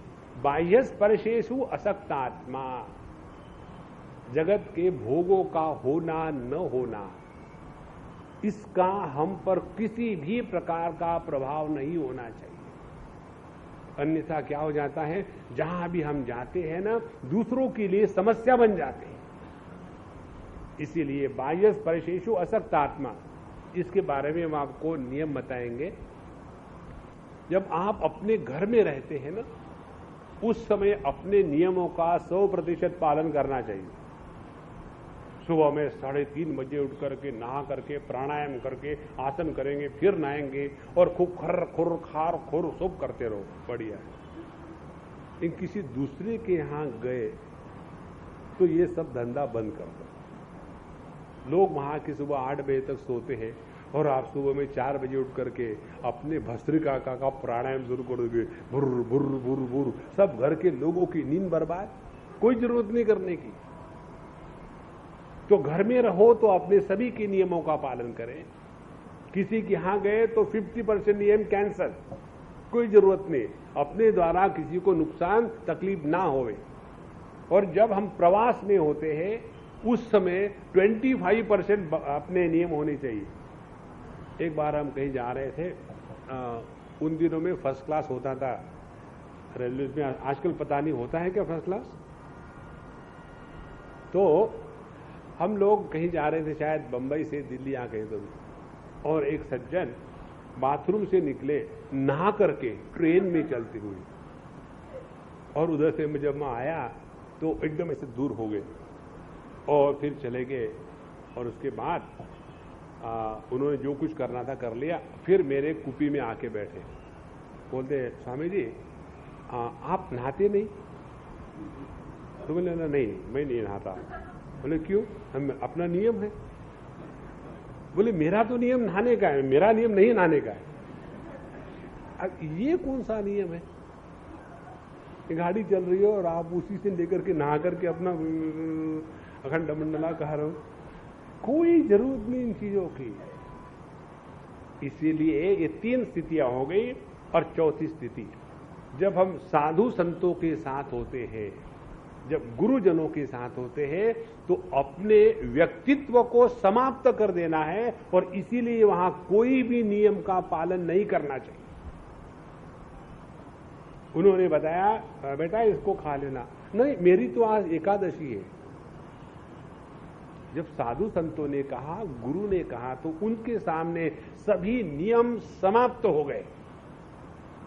बाह्य स्पर्शेषु असक्तात्मा, जगत के भोगों का होना न होना, इसका हम पर किसी भी प्रकार का प्रभाव नहीं होना चाहिए। अन्यथा क्या हो जाता है, जहां भी हम जाते हैं ना, दूसरों के लिए समस्या बन जाते हैं। इसीलिए बाह्य स्पर्शेषु असक्तात्मा, इसके बारे में हम आपको नियम बताएंगे। जब आप अपने घर में रहते हैं ना, उस समय अपने नियमों का 100% पालन करना चाहिए। सुबह में 3:30 बजे उठ करके नहा करके प्राणायाम करके आसन करेंगे, फिर नहाएंगे और खूब खर खुर खार खुर सब करते रहो, बढ़िया। इन किसी दूसरे के यहां गए तो ये सब धंधा बंद कर दो। लोग वहां की सुबह 8 बजे तक सोते हैं और आप सुबह में 4 बजे उठ करके अपने भस्त्रिका का प्राणायाम शुरू कर दोगे, भुर भुर भुर भुर। सब घर के लोगों की नींद बर्बाद, कोई जरूरत नहीं करने की। तो घर में रहो तो अपने सभी के नियमों का पालन करें। किसी के यहां गए तो 50% नियम कैंसल, कोई जरूरत नहीं। अपने द्वारा किसी को नुकसान तकलीफ ना होवे। और जब हम प्रवास में होते हैं उस समय 25% अपने नियम होने चाहिए। एक बार हम कहीं जा रहे थे, उन दिनों में फर्स्ट क्लास होता था रेलवे में, आजकल पता नहीं होता है क्या फर्स्ट क्लास। तो हम लोग कहीं जा रहे थे, शायद बंबई से दिल्ली आ गए तो, और एक सज्जन बाथरूम से निकले नहा करके ट्रेन में चलते हुए, और उधर से जब मैं आया तो एकदम ऐसे दूर हो गए और फिर चले गए। और उसके बाद उन्होंने जो कुछ करना था कर लिया। फिर मेरे कुपी में आके बैठे, बोलते स्वामी जी आप नहाते नहीं? तो मैंने नहीं, मैं नहीं नहाता। बोले क्यों? हम अपना नियम है। बोले मेरा तो नियम नहाने का है, मेरा नियम नहीं नहाने का है। अब ये कौन सा नियम है? गाड़ी चल रही है और आप उसी से लेकर के नहा करके अपना अखंड मंडला कह रहे हो, कोई जरूरत नहीं इन चीजों की। इसीलिए ये 3 स्थितियां हो गई। और चौथी स्थिति, जब हम साधु संतों के साथ होते हैं, जब गुरुजनों के साथ होते हैं, तो अपने व्यक्तित्व को समाप्त कर देना है और इसीलिए वहां कोई भी नियम का पालन नहीं करना चाहिए। उन्होंने बताया बेटा इसको खा लेना, नहीं मेरी तो आज एकादशी है। जब साधु संतों ने कहा, गुरु ने कहा, तो उनके सामने सभी नियम समाप्त हो गए।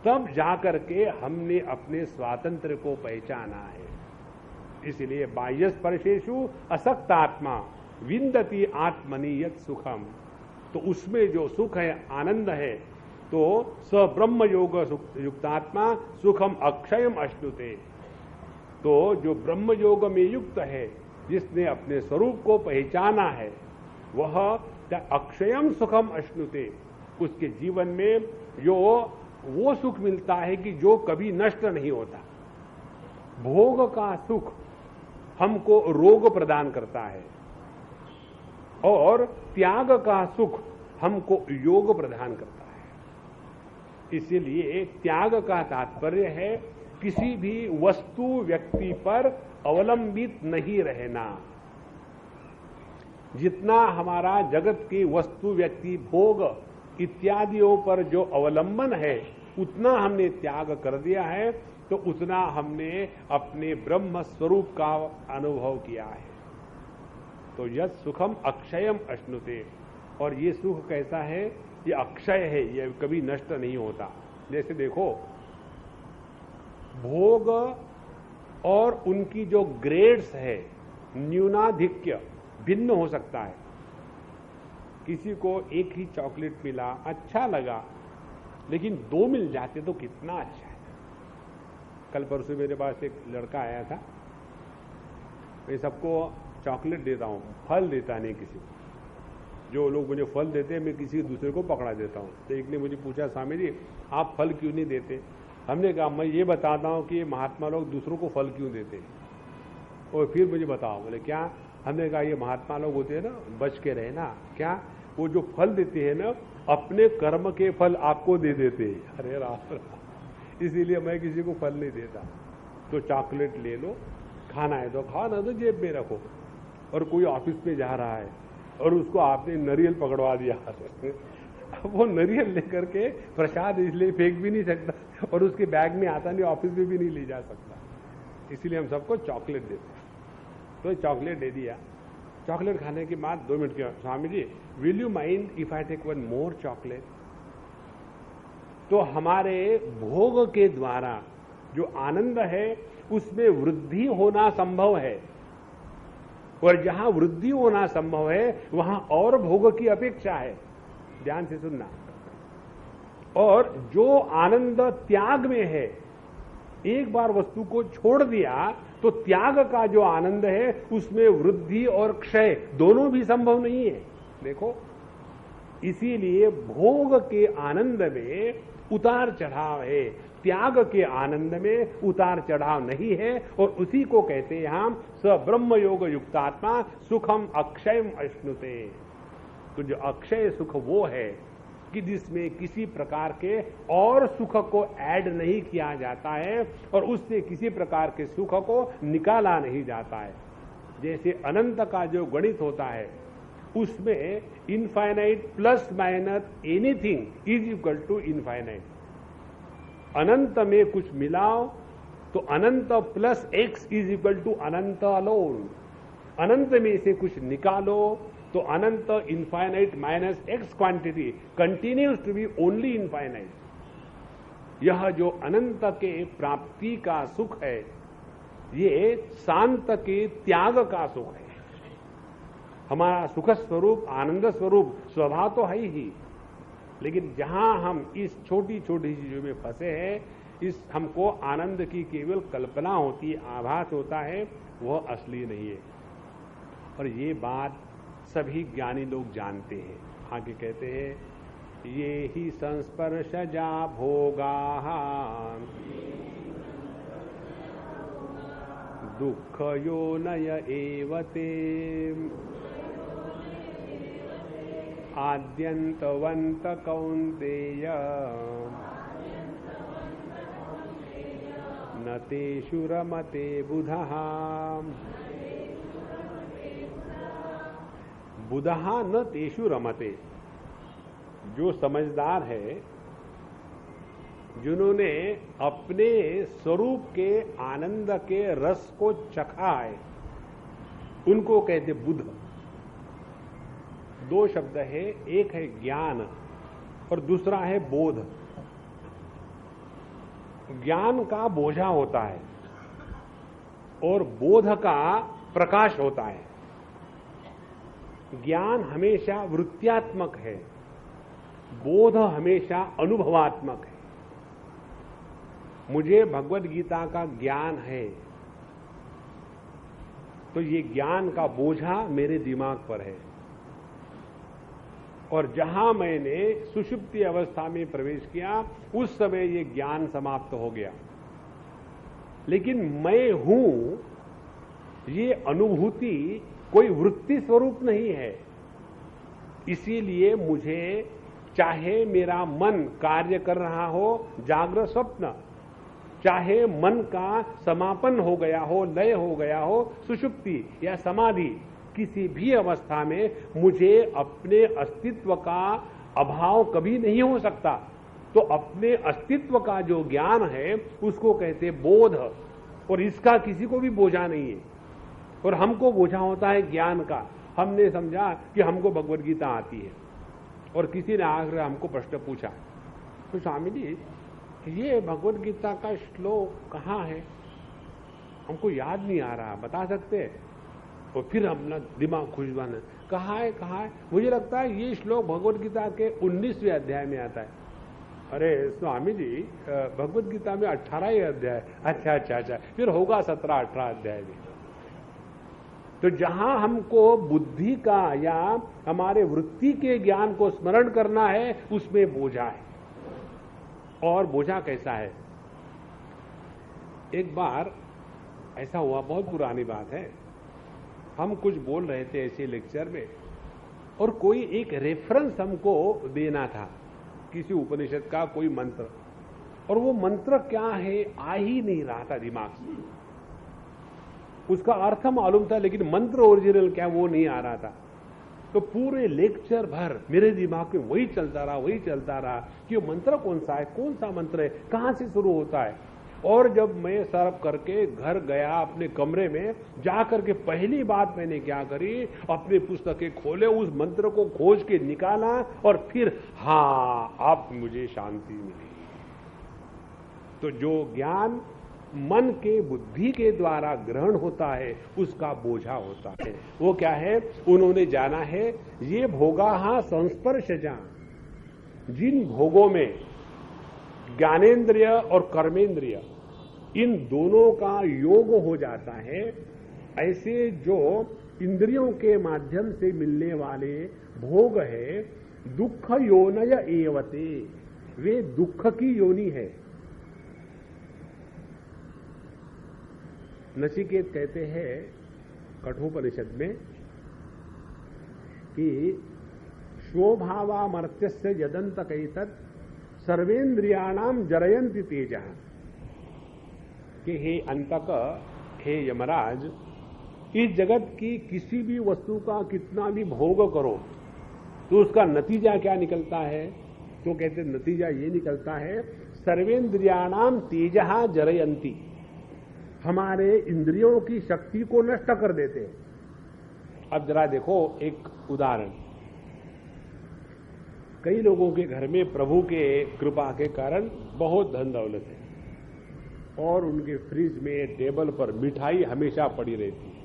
तब जाकर के हमने अपने स्वातंत्र को पहचाना है। इसलिए बाह्य स्पर्शेषु असक्त आत्मा विंदति आत्मनि यत् सुखम, तो उसमें जो सुख है, आनंद है, तो स ब्रह्म योग युक्तात्मा सुखम अक्षयम अश्नुते। तो जो ब्रह्म योग में युक्त है, जिसने अपने स्वरूप को पहचाना है, वह अक्षयम सुखम अश्नुते, उसके जीवन में जो वो सुख मिलता है कि जो कभी नष्ट नहीं होता। भोग का सुख हमको रोग प्रदान करता है और त्याग का सुख हमको योग प्रदान करता है। इसीलिए त्याग का तात्पर्य है किसी भी वस्तु व्यक्ति पर अवलंबित नहीं रहना। जितना हमारा जगत की वस्तु व्यक्ति भोग इत्यादियों पर जो अवलंबन है उतना हमने त्याग कर दिया है, तो उतना हमने अपने ब्रह्म स्वरूप का अनुभव किया है। तो यत् सुखम अक्षयम अश्नुते, और ये सुख कैसा है? ये अक्षय है, ये कभी नष्ट नहीं होता। जैसे देखो, भोग और उनकी जो ग्रेड्स है, न्यूनाधिक्य भिन्न हो सकता है। किसी को एक ही चॉकलेट मिला, अच्छा लगा, लेकिन 2 मिल जाते तो कितना अच्छा है। कल परसों मेरे पास एक लड़का आया था, मैं सबको चॉकलेट देता हूं, फल देता नहीं किसी को। जो लोग मुझे फल देते हैं मैं किसी दूसरे को पकड़ा देता हूं। तो एक ने मुझे पूछा, स्वामी जी आप फल क्यों नहीं देते? हमने कहा मैं ये बताता हूं कि महात्मा लोग दूसरों को फल क्यों देते हैं, और फिर मुझे बताओ। बोले क्या? हमने कहा ये महात्मा लोग होते हैं ना, बच के रहना। क्या? वो जो फल देते हैं ना, अपने कर्म के फल आपको दे देते हैं। अरे राम, इसीलिए मैं किसी को फल नहीं देता। तो चॉकलेट ले लो, खाना है तो खाओ, ना तो जेब में रखो। और कोई ऑफिस में जा रहा है और उसको आपने नारियल पकड़वा दिया, वो नारियल लेकर के प्रसाद इसलिए फेंक भी नहीं सकता और उसके बैग में आता नहीं, ऑफिस में भी नहीं ले जा सकता। इसीलिए हम सबको चॉकलेट देते हैं। तो चॉकलेट दे दिया। चॉकलेट खाने के बाद 2 मिनट के, Swami ji will you mind if I take 1 more chocolate? तो हमारे भोग के द्वारा जो आनंद है उसमें वृद्धि होना संभव है, और जहां वृद्धि होना संभव है वहां और भोग की अपेक्षा है। ध्यान से सुनना। और जो आनंद त्याग में है, एक बार वस्तु को छोड़ दिया तो त्याग का जो आनंद है उसमें वृद्धि और क्षय दोनों भी संभव नहीं है। देखो, इसीलिए भोग के आनंद में उतार चढ़ाव है, त्याग के आनंद में उतार चढ़ाव नहीं है। और उसी को कहते हैं यहां स ब्रह्म योग युक्तात्मा सुखम अक्षयम अश्नुते। तो जो अक्षय सुख वो है कि जिसमें किसी प्रकार के और सुख को ऐड नहीं किया जाता है और उससे किसी प्रकार के सुख को निकाला नहीं जाता है। जैसे अनंत का जो गणित होता है उसमें infinite plus minus anything is equal to infinite. अनंत में कुछ मिलाओ तो अनंत plus X is equal to अनंत अलोन। अनंत में से कुछ निकालो तो अनंत infinite minus X quantity continues to be only infinite. यह जो अनंत के प्राप्ति का सुख है, ये शांत के त्याग का सुख है। हमारा सुख स्वरूप, आनंद स्वरूप स्वभाव तो है ही, लेकिन जहां हम इस छोटी छोटी चीजों में फंसे हैं, इस हमको आनंद की केवल कल्पना होती है, आभास होता है, वह असली नहीं है। और ये बात सभी ज्ञानी लोग जानते हैं। आगे कहते हैं ये ही संस्पर्शजा भोगा दुख योनय एवते आद्यंतवंत कौन्तेय न तेषु रमते बुधः। बुधः न तेषु रमते। जो समझदार है, जिन्होंने अपने स्वरूप के आनंद के रस को चखा है, उनको कहते बुध। 2 शब्द है, एक है ज्ञान और दूसरा है बोध। ज्ञान का बोझा होता है और बोध का प्रकाश होता है। ज्ञान हमेशा वृत्त्यात्मक है, बोध हमेशा अनुभवात्मक है। मुझे भगवद गीता का ज्ञान है तो ये ज्ञान का बोझा मेरे दिमाग पर है, और जहां मैंने सुषुप्ति अवस्था में प्रवेश किया उस समय ये ज्ञान समाप्त हो गया। लेकिन मैं हूं ये अनुभूति कोई वृत्ति स्वरूप नहीं है। इसीलिए मुझे चाहे मेरा मन कार्य कर रहा हो, जागृत स्वप्न, चाहे मन का समापन हो गया हो, लय हो गया हो, सुषुप्ति या समाधि, किसी भी अवस्था में मुझे अपने अस्तित्व का अभाव कभी नहीं हो सकता। तो अपने अस्तित्व का जो ज्ञान है उसको कहते बोध, और इसका किसी को भी बोझा नहीं है। और हमको बोझा होता है ज्ञान का। हमने समझा कि हमको भगवद गीता आती है, और किसी ने आकर हमको प्रश्न पूछा, तो स्वामी जी ये भगवद गीता का श्लोक कहाँ है, हमको याद नहीं आ रहा, बता सकते हैं? और फिर अपना दिमाग खुशबान है, कहाँ है? मुझे लगता है ये श्लोक भगवद गीता के 19वें अध्याय में आता है। अरे स्वामी जी भगवद गीता में 18 अध्याय, अच्छा, फिर होगा 17-18 अध्याय में। तो जहां हमको बुद्धि का या हमारे वृत्ति के ज्ञान को स्मरण करना है, उसमें बोझा है। और बोझा कैसा है? एक बार ऐसा हुआ, बहुत पुरानी बात है, हम कुछ बोल रहे थे ऐसे लेक्चर में, और कोई एक रेफरेंस हमको देना था, किसी उपनिषद का कोई मंत्र, और वो मंत्र क्या है आ ही नहीं रहा था दिमाग से। उसका अर्थ मालूम था, लेकिन मंत्र ओरिजिनल क्या वो नहीं आ रहा था। तो पूरे लेक्चर भर मेरे दिमाग में वही चलता रहा कि वो मंत्र कौन सा है, कौन सा मंत्र है, कहां से शुरू होता है। और जब मैं सर्व करके घर गया अपने कमरे में, जाकर के पहली बात मैंने क्या करी, अपनी पुस्तकें खोले, उस मंत्र को खोज के निकाला, और फिर हाँ अब मुझे शांति मिली। तो जो ज्ञान मन के बुद्धि के द्वारा ग्रहण होता है उसका बोझा होता है। वो क्या है? उन्होंने जाना है ये भोगा संस्पर्शजा, जिन भोगों में ज्ञानेंद्रिय और कर्मेंद्रिय इन दोनों का योग हो जाता है, ऐसे जो इंद्रियों के माध्यम से मिलने वाले भोग है, दुख योनय एवते, वे दुख की योनि है। नचिकेत कहते हैं कठोपनिषद में कि स्वभावामर्त्यस्य यदंत कैतत् सर्वेन्द्रियाणाम जरयन्ति तेजः, कि हे अंतक, हे यमराज, इस जगत की किसी भी वस्तु का कितना भी भोग करो तो उसका नतीजा क्या निकलता है? तो कहते नतीजा ये निकलता है सर्वेन्द्रियाणाम तेजः जरयन्ति, हमारे इंद्रियों की शक्ति को नष्ट कर देते हैं। अब जरा देखो एक उदाहरण, कई लोगों के घर में प्रभु के कृपा के कारण बहुत धन दौलत है, और उनके फ्रिज में टेबल पर मिठाई हमेशा पड़ी रहती है,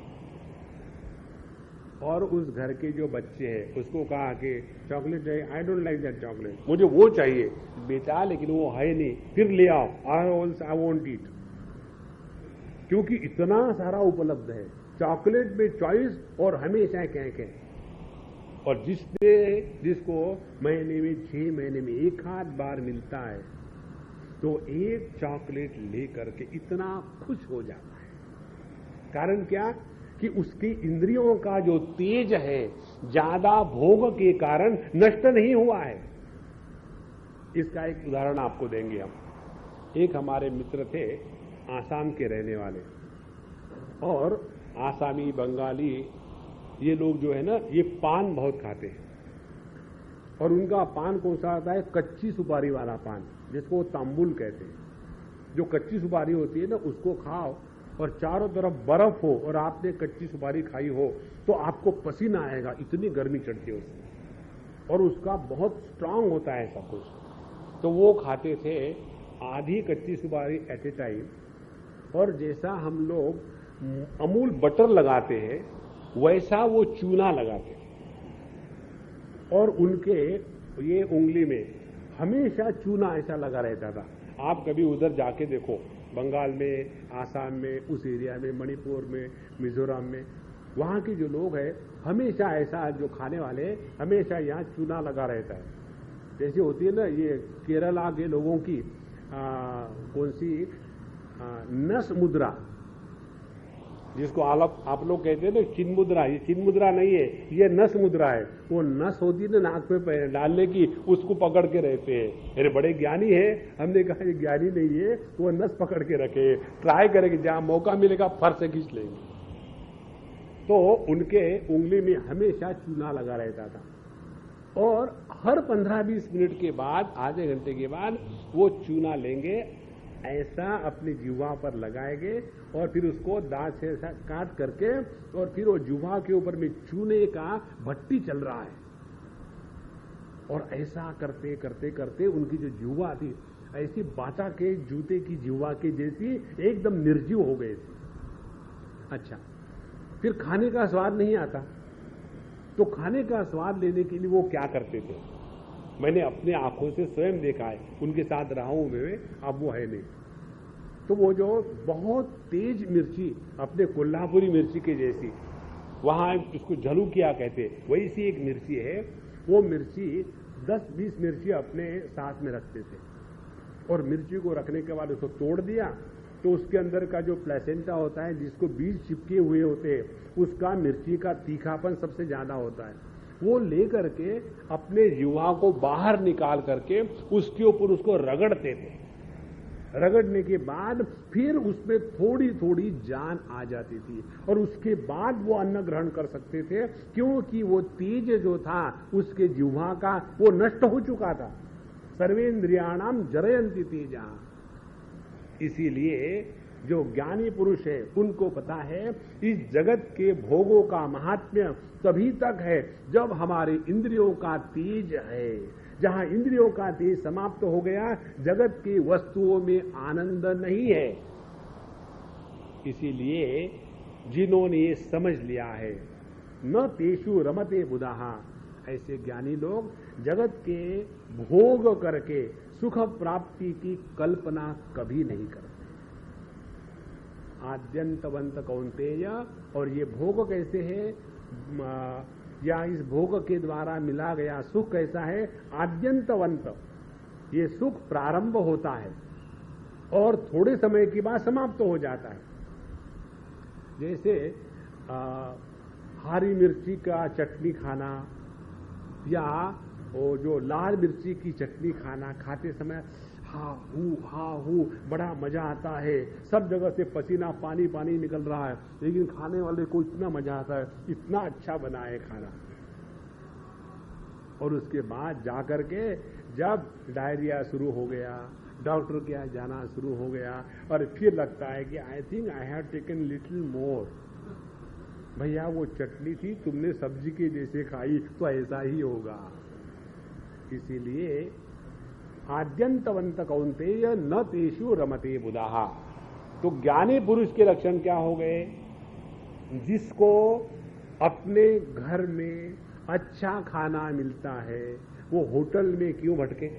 और उस घर के जो बच्चे हैं उसको कहा कि चॉकलेट चाहिए, I don't like that chocolate, मुझे वो चाहिए। बेटा लेकिन वो है नहीं, फिर ले आओ, आई वोंट ईट, क्योंकि इतना सारा उपलब्ध है, चॉकलेट में चॉइस और हमेशा कह। और जिसको महीने में 6 महीने में एक आध बार मिलता है, तो एक चॉकलेट लेकर के इतना खुश हो जाता है। कारण क्या? कि उसकी इंद्रियों का जो तेज है ज्यादा भोग के कारण नष्ट नहीं हुआ है। इसका एक उदाहरण आपको देंगे हम। एक हमारे मित्र थे आसाम के रहने वाले, और आसामी बंगाली ये लोग जो है ना, ये पान बहुत खाते हैं, और उनका पान कौन सा आता है? कच्ची सुपारी वाला पान, जिसको तांबुल कहते हैं। जो कच्ची सुपारी होती है ना, उसको खाओ और चारों तरफ बर्फ हो और आपने कच्ची सुपारी खाई हो तो आपको पसीना आएगा, इतनी गर्मी चढ़ती है उससे, और उसका बहुत स्ट्रांग होता है सब कुछ। तो वो खाते थे आधी कच्ची सुपारी एट ए टाइम, और जैसा हम लोग अमूल बटर लगाते हैं वैसा वो चूना लगाते थे, और उनके ये उंगली में हमेशा चूना ऐसा लगा रहता था। आप कभी उधर जाके देखो, बंगाल में, आसाम में, उस एरिया में, मणिपुर में, मिजोरम में, वहां के जो लोग हैं हमेशा ऐसा, जो खाने वाले हमेशा यहाँ चूना लगा रहता है। जैसे होती है ना ये केरला के लोगों की कौन सी नस मुद्रा, जिसको आप लोग कहते हैं ना चिन्ह मुद्रा, ये चिन्ह मुद्रा नहीं है, ये नस मुद्रा है। वो नस होती ना नाक पे डालने की, उसको पकड़ के रहते हैं। अरे बड़े ज्ञानी है, हमने कहा ये ज्ञानी नहीं है, वो नस पकड़ के रखे, ट्राई करेंगे, जहां मौका मिलेगा फर से खींच लेंगे। तो उनके उंगली में हमेशा चूना लगा रहता था, और हर 15-20 मिनट के बाद, आधे घंटे के बाद वो चूना लेंगे, ऐसा अपनी जिह्वा पर लगाएंगे, और फिर उसको दांत से ऐसा काट करके, और फिर वो जिह्वा के ऊपर में चूने का भट्टी चल रहा है, और ऐसा करते करते करते उनकी जो जिह्वा थी ऐसी बाटा के जूते की जिह्वा के जैसी एकदम निर्जीव हो गई थी। अच्छा, फिर खाने का स्वाद नहीं आता, तो खाने का स्वाद लेने के लिए वो क्या करते थे, मैंने अपने आंखों से स्वयं देखा है, उनके साथ रहा हूं मैं, अब वो है नहीं। तो वो जो बहुत तेज मिर्ची, अपने कोल्हापुरी मिर्ची के जैसी, वहां उसको झलुकिया कहते, वैसी एक मिर्ची है, वो मिर्ची 10-20 मिर्ची अपने साथ में रखते थे, और मिर्ची को रखने के बाद उसको तोड़ दिया, तो उसके अंदर का जो प्लेसेंटा होता है, जिसको बीज चिपके हुए होते हैं, उसका मिर्ची का तीखापन सबसे ज्यादा होता है, वो लेकर के अपने जिह्वा को बाहर निकाल करके उसके ऊपर उसको रगड़ते थे। रगड़ने के बाद फिर उसमें थोड़ी थोड़ी जान आ जाती थी, और उसके बाद वो अन्न ग्रहण कर सकते थे, क्योंकि वो तेज जो था उसके जिह्वा का, वो नष्ट हो चुका था। सर्वेंद्रियाणाम जरयंती तेजा। इसीलिए जो ज्ञानी पुरुष है उनको पता है इस जगत के भोगों का महात्म्य तभी तक है जब हमारे इंद्रियों का तेज है। जहां इंद्रियों का तेज समाप्त हो गया, जगत की वस्तुओं में आनंद नहीं है। इसीलिए जिन्होंने ये समझ लिया है, न तेषु रमते बुधाहा, ऐसे ज्ञानी लोग जगत के भोग करके सुख प्राप्ति की कल्पना कभी नहीं करते। आद्यंतवंत कौन्तेय, और ये भोग कैसे है, या इस भोग के द्वारा मिला गया सुख कैसा है, आद्यंतवंत, ये सुख प्रारंभ होता है और थोड़े समय के बाद समाप्त हो जाता है। जैसे हरी मिर्ची का चटनी खाना, या वो जो लाल मिर्ची की चटनी खाना, खाते समय हा हू बड़ा मजा आता है, सब जगह से पसीना पानी पानी निकल रहा है, लेकिन खाने वाले को इतना मजा आता है, इतना अच्छा बना है खाना। और उसके बाद जाकर के जब डायरिया शुरू हो गया, डॉक्टर के यहाँ जाना शुरू हो गया, और फिर लगता है कि I think I have taken little more. भैया वो चटनी थी, तुमने सब्जी के जैसे खाई, तो ऐसा ही होगा। इसीलिए आद्यंतवंत कौन्तेय न तेषु रमते बुधाहा। तो ज्ञानी पुरुष के लक्षण क्या हो गए, जिसको अपने घर में अच्छा खाना मिलता है वो होटल में क्यों भटके,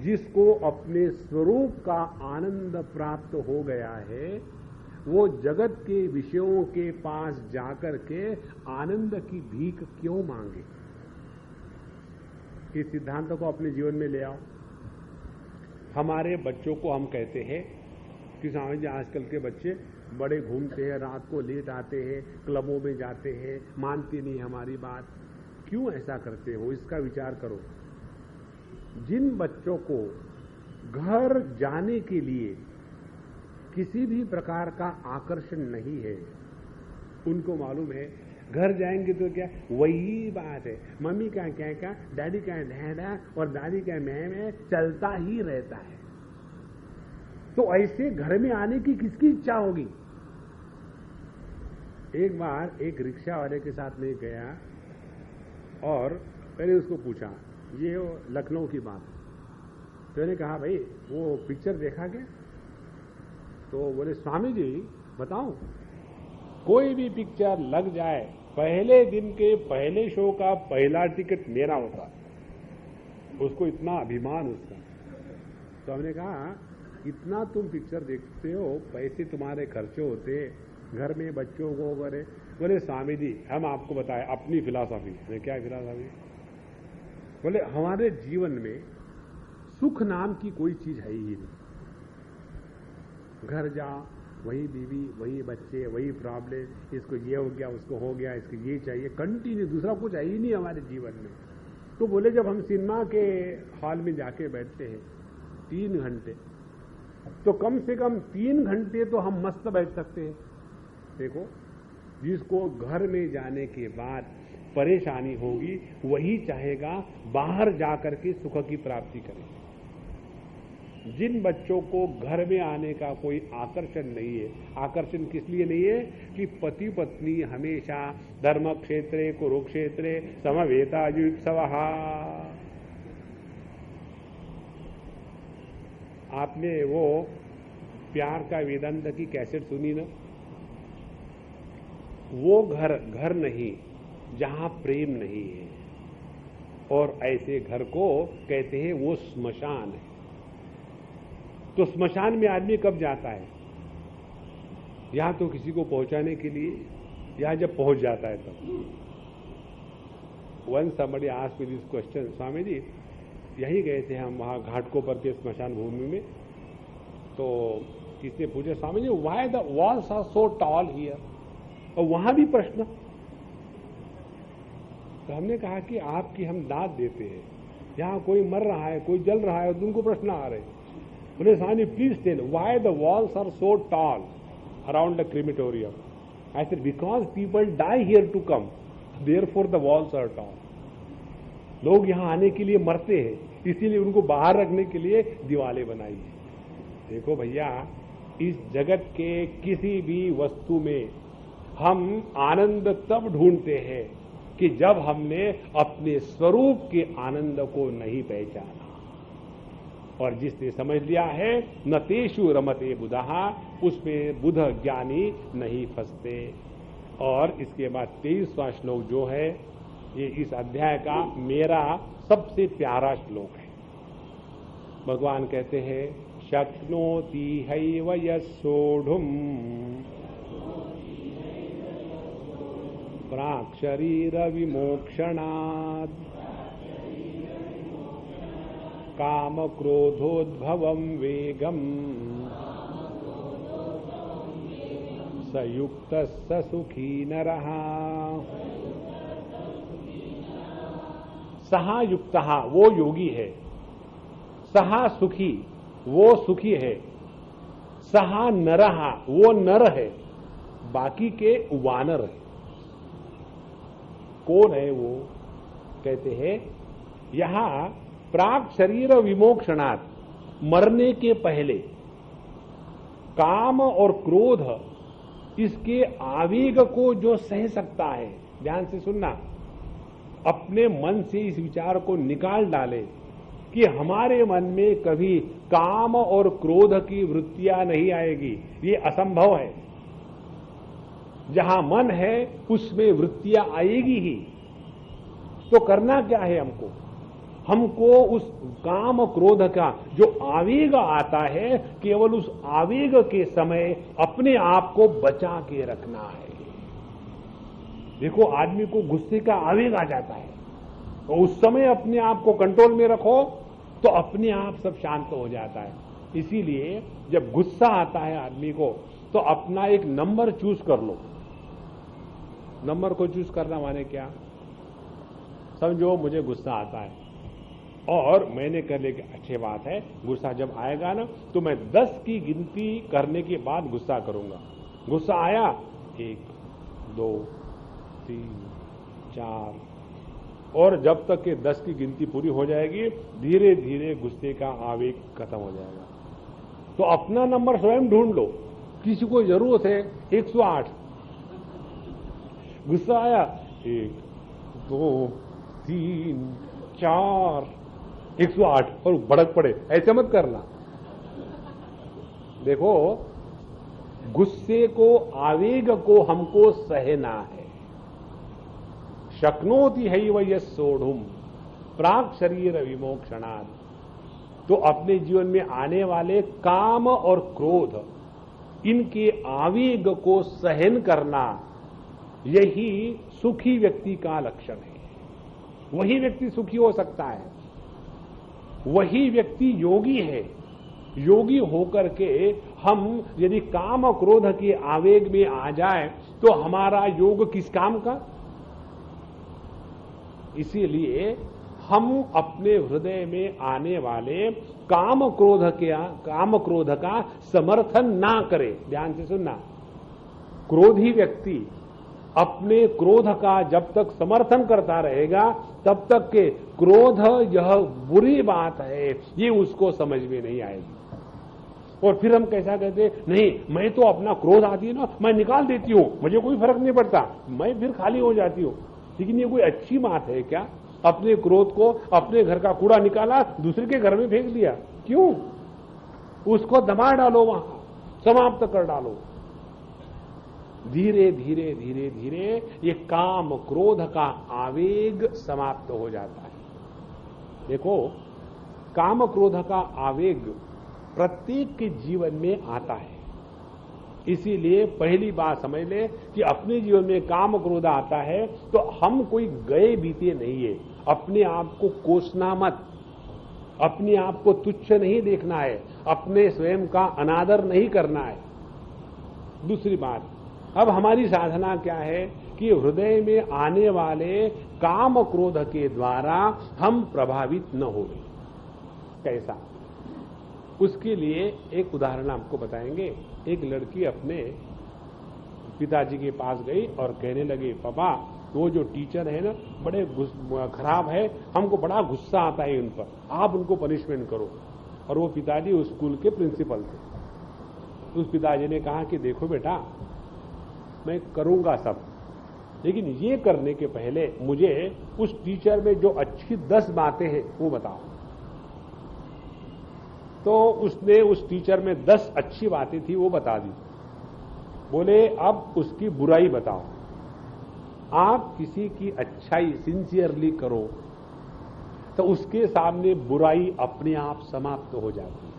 जिसको अपने स्वरूप का आनंद प्राप्त हो गया है वो जगत के विषयों के पास जाकर के आनंद की भीख क्यों मांगे। इस सिद्धांत को अपने जीवन में ले आओ। हमारे बच्चों को हम कहते हैं कि स्वामी जी आजकल के बच्चे बड़े घूमते हैं, रात को लेट आते हैं, क्लबों में जाते हैं, मानते नहीं हमारी बात। क्यों ऐसा करते हो, इसका विचार करो। जिन बच्चों को घर जाने के लिए किसी भी प्रकार का आकर्षण नहीं है, उनको मालूम है घर जाएंगे तो क्या वही बात है, मम्मी का क्या डैडी का डैडा और दादी का मैं चलता ही रहता है। तो ऐसे घर में आने की किसकी इच्छा होगी। एक बार एक रिक्शा वाले के साथ में गया और पहले उसको पूछा, ये लखनऊ की बात, तो मैंने कहा भाई वो पिक्चर देखा क्या, तो बोले स्वामी जी बताओ, कोई भी पिक्चर लग जाए पहले दिन के पहले शो का पहला टिकट मेरा होता, उसको इतना अभिमान उसका। तो हमने कहा इतना तुम पिक्चर देखते हो, पैसे तुम्हारे खर्चे होते, घर में बच्चों को करे। बोले स्वामी जी हम आपको बताएं अपनी फिलॉसफी। मैं क्या फिलॉसफी, बोले हमारे जीवन में सुख नाम की कोई चीज है ही नहीं। घर जाओ, वही बीवी, वही बच्चे, वही प्रॉब्लम, इसको ये हो गया, उसको हो गया, इसको ये चाहिए, कंटिन्यू, दूसरा कुछ है ही नहीं हमारे जीवन में। तो बोले जब हम सिनेमा के हॉल में जाके बैठते हैं 3 घंटे, तो कम से कम 3 घंटे तो हम मस्त बैठ सकते हैं। देखो, जिसको घर में जाने के बाद परेशानी होगी वही चाहेगा बाहर जाकर के सुख की प्राप्ति करे। जिन बच्चों को घर में आने का कोई आकर्षण नहीं है, आकर्षण किस लिए नहीं है कि पति पत्नी हमेशा धर्म क्षेत्रे कुरुक्षेत्रे समवेतायुत्सवः। आपने वो प्यार का वेदांत की कैसेट सुनी ना? वो घर नहीं जहां प्रेम नहीं है, और ऐसे घर को कहते हैं वो स्मशान है। तो स्मशान में आदमी कब जाता है? या तो किसी को पहुंचाने के लिए, या जब पहुंच जाता है तब। Once somebody asked me this question, Swami ji यही गए थे हम वहां घाटकोपर के स्मशान भूमि में, तो किसने पूछा Swami ji why the walls are so tall here, और वहां भी प्रश्न। तो हमने कहा कि आपकी हम दाद देते हैं, यहां कोई मर रहा है, कोई जल रहा है, तो उनको प्रश्न आ रहे हैं। बोले Swami please tell why the walls are so tall around the crematorium. I said because people die here to come, therefore the walls are tall. लोग यहां आने के लिए मरते हैं, इसीलिए उनको बाहर रखने के लिए दीवारें बनाई है। देखो भैया, इस जगत के किसी भी वस्तु में हम आनंद तब ढूंढते हैं कि जब हमने अपने स्वरूप के आनंद को नहीं पहचाना। और जिसने समझ लिया है न तेषु रमते बुधहा, उसमें बुध ज्ञानी नहीं फंसते। और इसके बाद 23वां श्लोक जो है, ये इस अध्याय का मेरा सबसे प्यारा श्लोक है। भगवान कहते हैं शक्नोति हैव यस्सोढुम् प्राक् शरीर विमोक्षणात् काम क्रोधोद्भवं वेगम् सयुक्तः स सुखी नरः। सहा युक्तः वो योगी है, सहा सुखी वो सुखी है, सहा नरः वो नर है, बाकी के वानर है। कौन है वो? कहते हैं यहां प्राक शरीर विमोक्षणात्, मरने के पहले काम और क्रोध इसके आवेग को जो सह सकता है, ध्यान से सुनना, अपने मन से इस विचार को निकाल डाले कि हमारे मन में कभी काम और क्रोध की वृत्तियां नहीं आएगी, ये असंभव है। जहां मन है उसमें वृत्तियां आएगी ही। तो करना क्या है हमको? हमको उस काम क्रोध का जो आवेग आता है, केवल उस आवेग के समय अपने आप को बचा के रखना है। देखो, आदमी को गुस्से का आवेग आ जाता है, तो उस समय अपने आप को कंट्रोल में रखो तो अपने आप सब शांत हो जाता है। इसीलिए जब गुस्सा आता है आदमी को, तो अपना एक नंबर चूज कर लो। नंबर को चूज करना माने क्या? समझो मुझे गुस्सा आता है और मैंने कर लिया कि अच्छी बात है, गुस्सा जब आएगा ना तो मैं 10 की गिनती करने के बाद गुस्सा करूंगा। गुस्सा आया 1 2 3 4, और जब तक कि 10 की गिनती पूरी हो जाएगी धीरे धीरे गुस्से का आवेग खत्म हो जाएगा। तो अपना नंबर स्वयं ढूंढ लो। किसी को जरूरत है 108, गुस्सा आया 1 2 3 4 108 और भड़क पड़े, ऐसे मत करना। देखो, गुस्से को, आवेग को हमको सहना है। शक्नोति हैव यस्सोढुम् प्राक् शरीर विमोक्षणात्। तो अपने जीवन में आने वाले काम और क्रोध, इनके आवेग को सहन करना, यही सुखी व्यक्ति का लक्षण है। वही व्यक्ति सुखी हो सकता है, वही व्यक्ति योगी है। योगी होकर के हम यदि काम क्रोध के आवेग में आ जाए तो हमारा योग किस काम का? इसीलिए हम अपने हृदय में आने वाले काम क्रोध का समर्थन ना करें। ध्यान से सुनना, क्रोधी व्यक्ति अपने क्रोध का जब तक समर्थन करता रहेगा तब तक के क्रोध यह बुरी बात है ये उसको समझ में नहीं आएगी। और फिर हम कैसा कहते, नहीं मैं तो अपना क्रोध आती है ना मैं निकाल देती हूं, मुझे कोई फर्क नहीं पड़ता, मैं फिर खाली हो जाती हूं। लेकिन ये कोई अच्छी बात है क्या? अपने क्रोध को, अपने घर का कूड़ा निकाला दूसरे के घर में फेंक दिया, क्यों? उसको दबा डालो, वहां समाप्त कर डालो। धीरे धीरे धीरे धीरे ये काम क्रोध का आवेग समाप्त हो जाता है। देखो, काम क्रोध का आवेग प्रत्येक के जीवन में आता है। इसीलिए पहली बात समझ ले कि अपने जीवन में काम क्रोध आता है तो हम कोई गए बीते नहीं है। अपने आप को कोसना मत, अपने आप को तुच्छ नहीं देखना है, अपने स्वयं का अनादर नहीं करना है। दूसरी बात, अब हमारी साधना क्या है कि हृदय में आने वाले काम क्रोध के द्वारा हम प्रभावित न हो। कैसा? उसके लिए एक उदाहरण आपको बताएंगे। एक लड़की अपने पिताजी के पास गई और कहने लगी, पापा वो जो टीचर है ना बड़े खराब है, हमको बड़ा गुस्सा आता है उन पर, आप उनको पनिशमेंट करो। और वो पिताजी उस स्कूल के प्रिंसिपल थे। उस पिताजी ने कहा कि देखो बेटा, मैं करूंगा सब, लेकिन ये करने के पहले मुझे उस टीचर में जो अच्छी 10 बातें हैं वो बताओ। तो उसने उस टीचर में 10 अच्छी बातें थी वो बता दी। बोले अब उसकी बुराई बताओ। आप किसी की अच्छाई सिंसियरली करो तो उसके सामने बुराई अपने आप समाप्त हो जाती है।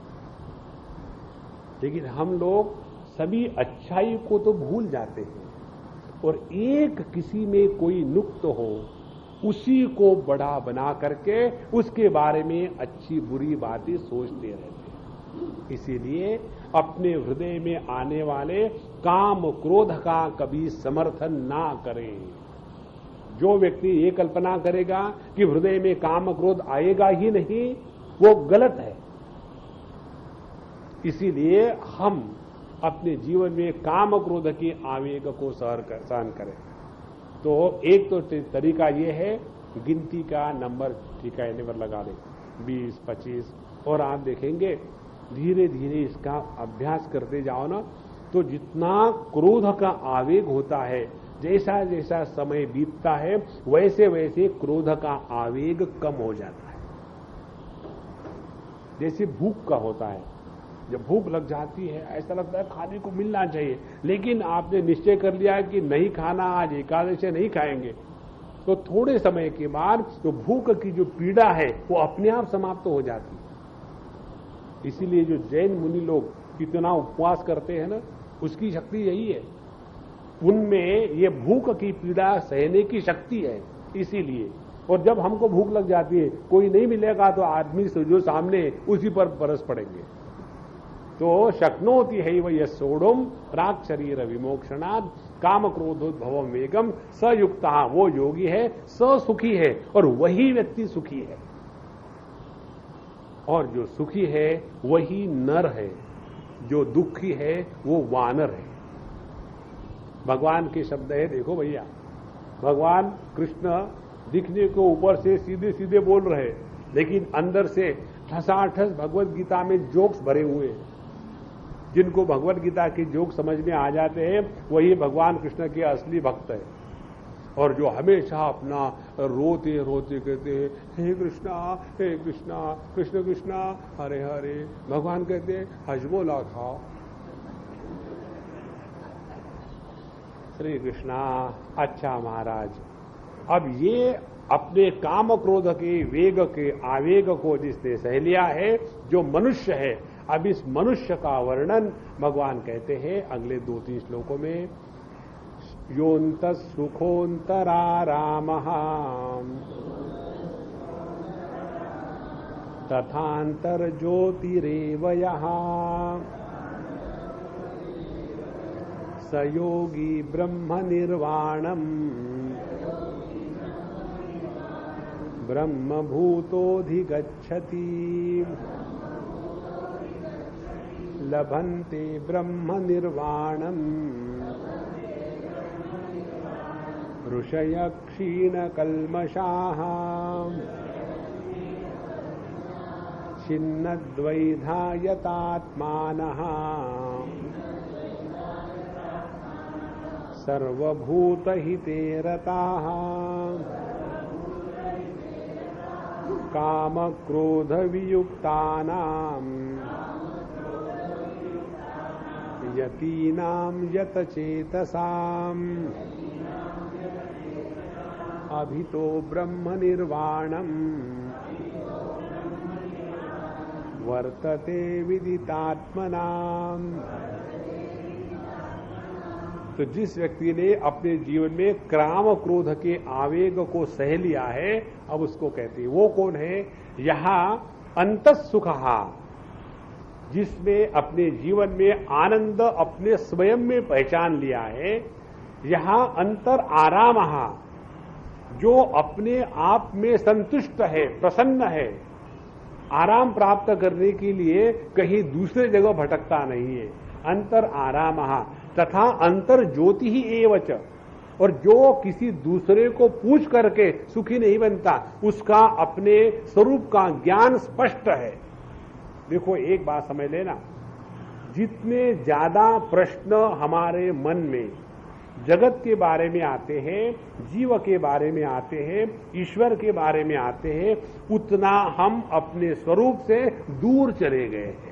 लेकिन हम लोग सभी अच्छाई को तो भूल जाते हैं और एक किसी में कोई नुक्स हो उसी को बड़ा बना करके उसके बारे में अच्छी बुरी बातें सोचते रहते हैं। इसीलिए अपने हृदय में आने वाले काम क्रोध का कभी समर्थन ना करें। जो व्यक्ति ये कल्पना करेगा कि हृदय में काम क्रोध आएगा ही नहीं, वो गलत है। इसीलिए हम अपने जीवन में काम क्रोध के आवेग को सहन करें। तो एक तो तरीका यह है, गिनती का नंबर नंबर लगा दें 20, 25, और आप देखेंगे धीरे धीरे इसका अभ्यास करते जाओ ना, तो जितना क्रोध का आवेग होता है, जैसा जैसा समय बीतता है वैसे वैसे क्रोध का आवेग कम हो जाता है। जैसे भूख का होता है, जब भूख लग जाती है ऐसा लगता है खाने को मिलना चाहिए, लेकिन आपने निश्चय कर लिया कि नहीं खाना, आज एकादशी नहीं खाएंगे, तो थोड़े समय के बाद तो भूख की जो पीड़ा है वो अपने आप समाप्त हो जाती है। इसीलिए जो जैन मुनि लोग इतना उपवास करते हैं ना, उसकी शक्ति यही है, उनमें ये भूख की पीड़ा सहने की शक्ति है। इसीलिए, और जब हमको भूख लग जाती है, कोई नहीं मिलेगा तो आदमी जो सामने उसी पर बरस पड़ेंगे। तो शक्नोति है वह सोड़म प्राक शरीर विमोक्षणाद काम क्रोधोद्भवम वेगम सयुक्ता, वो योगी है, सुखी है, और वही व्यक्ति सुखी है। और जो सुखी है वही नर है, जो दुखी है वो वानर है। भगवान के शब्द है, देखो भैया, भगवान कृष्ण दिखने को ऊपर से सीधे सीधे बोल रहे, लेकिन अंदर से ठसाठस भगवत गीता में जोक्स भरे हुए हैं। जिनको भगवत गीता के जोक समझ में आ जाते हैं वही भगवान कृष्ण के असली भक्त है। और जो हमेशा अपना रोते रोते कहते हैं हे कृष्णा कृष्ण कृष्णा हरे हरे, भगवान कहते हैं हजमोला खाओ। श्री कृष्णा, अच्छा महाराज, अब ये अपने काम क्रोध के वेग के आवेग को जिसने सह लिया है, जो मनुष्य है, अब इस मनुष्य का वर्णन भगवान कहते हैं अगले 2-3 श्लोकों में। योऽन्त सुखोऽन्तरारामः तथान्तर्ज्योतिरेव यः स योगी ब्रह्म निर्वाणम् ब्रह्मभूतोऽधिगच्छति लभन्ते ब्रह्म निर्वाणम् ऋषयः क्षीणकल्मषाः छिन्नद्वैधा यतात्मानः सर्वभूतहिते रताः कामक्रोधवियुक्तानां यतीनां यतचेतसाम् अभितो ब्रह्म निर्वाणम् वर्तते विदितात्मनाम्। तो जिस व्यक्ति ने अपने जीवन में काम क्रोध के आवेग को सह लिया है, अब उसको कहते हैं वो कौन है? यहां अंतःसुखहा, जिसने अपने जीवन में आनंद अपने स्वयं में पहचान लिया है। यहां अंतर आरामहा, जो अपने आप में संतुष्ट है, प्रसन्न है, आराम प्राप्त करने के लिए कहीं दूसरे जगह भटकता नहीं है। अंतर आरामहा तथा अंतर ज्योति ही एवच, और जो किसी दूसरे को पूछ करके सुखी नहीं बनता, उसका अपने स्वरूप का ज्ञान स्पष्ट है। देखो एक बात समझ लेना, जितने ज्यादा प्रश्न हमारे मन में जगत के बारे में आते हैं, जीव के बारे में आते हैं, ईश्वर के बारे में आते हैं, उतना हम अपने स्वरूप से दूर चले गए हैं।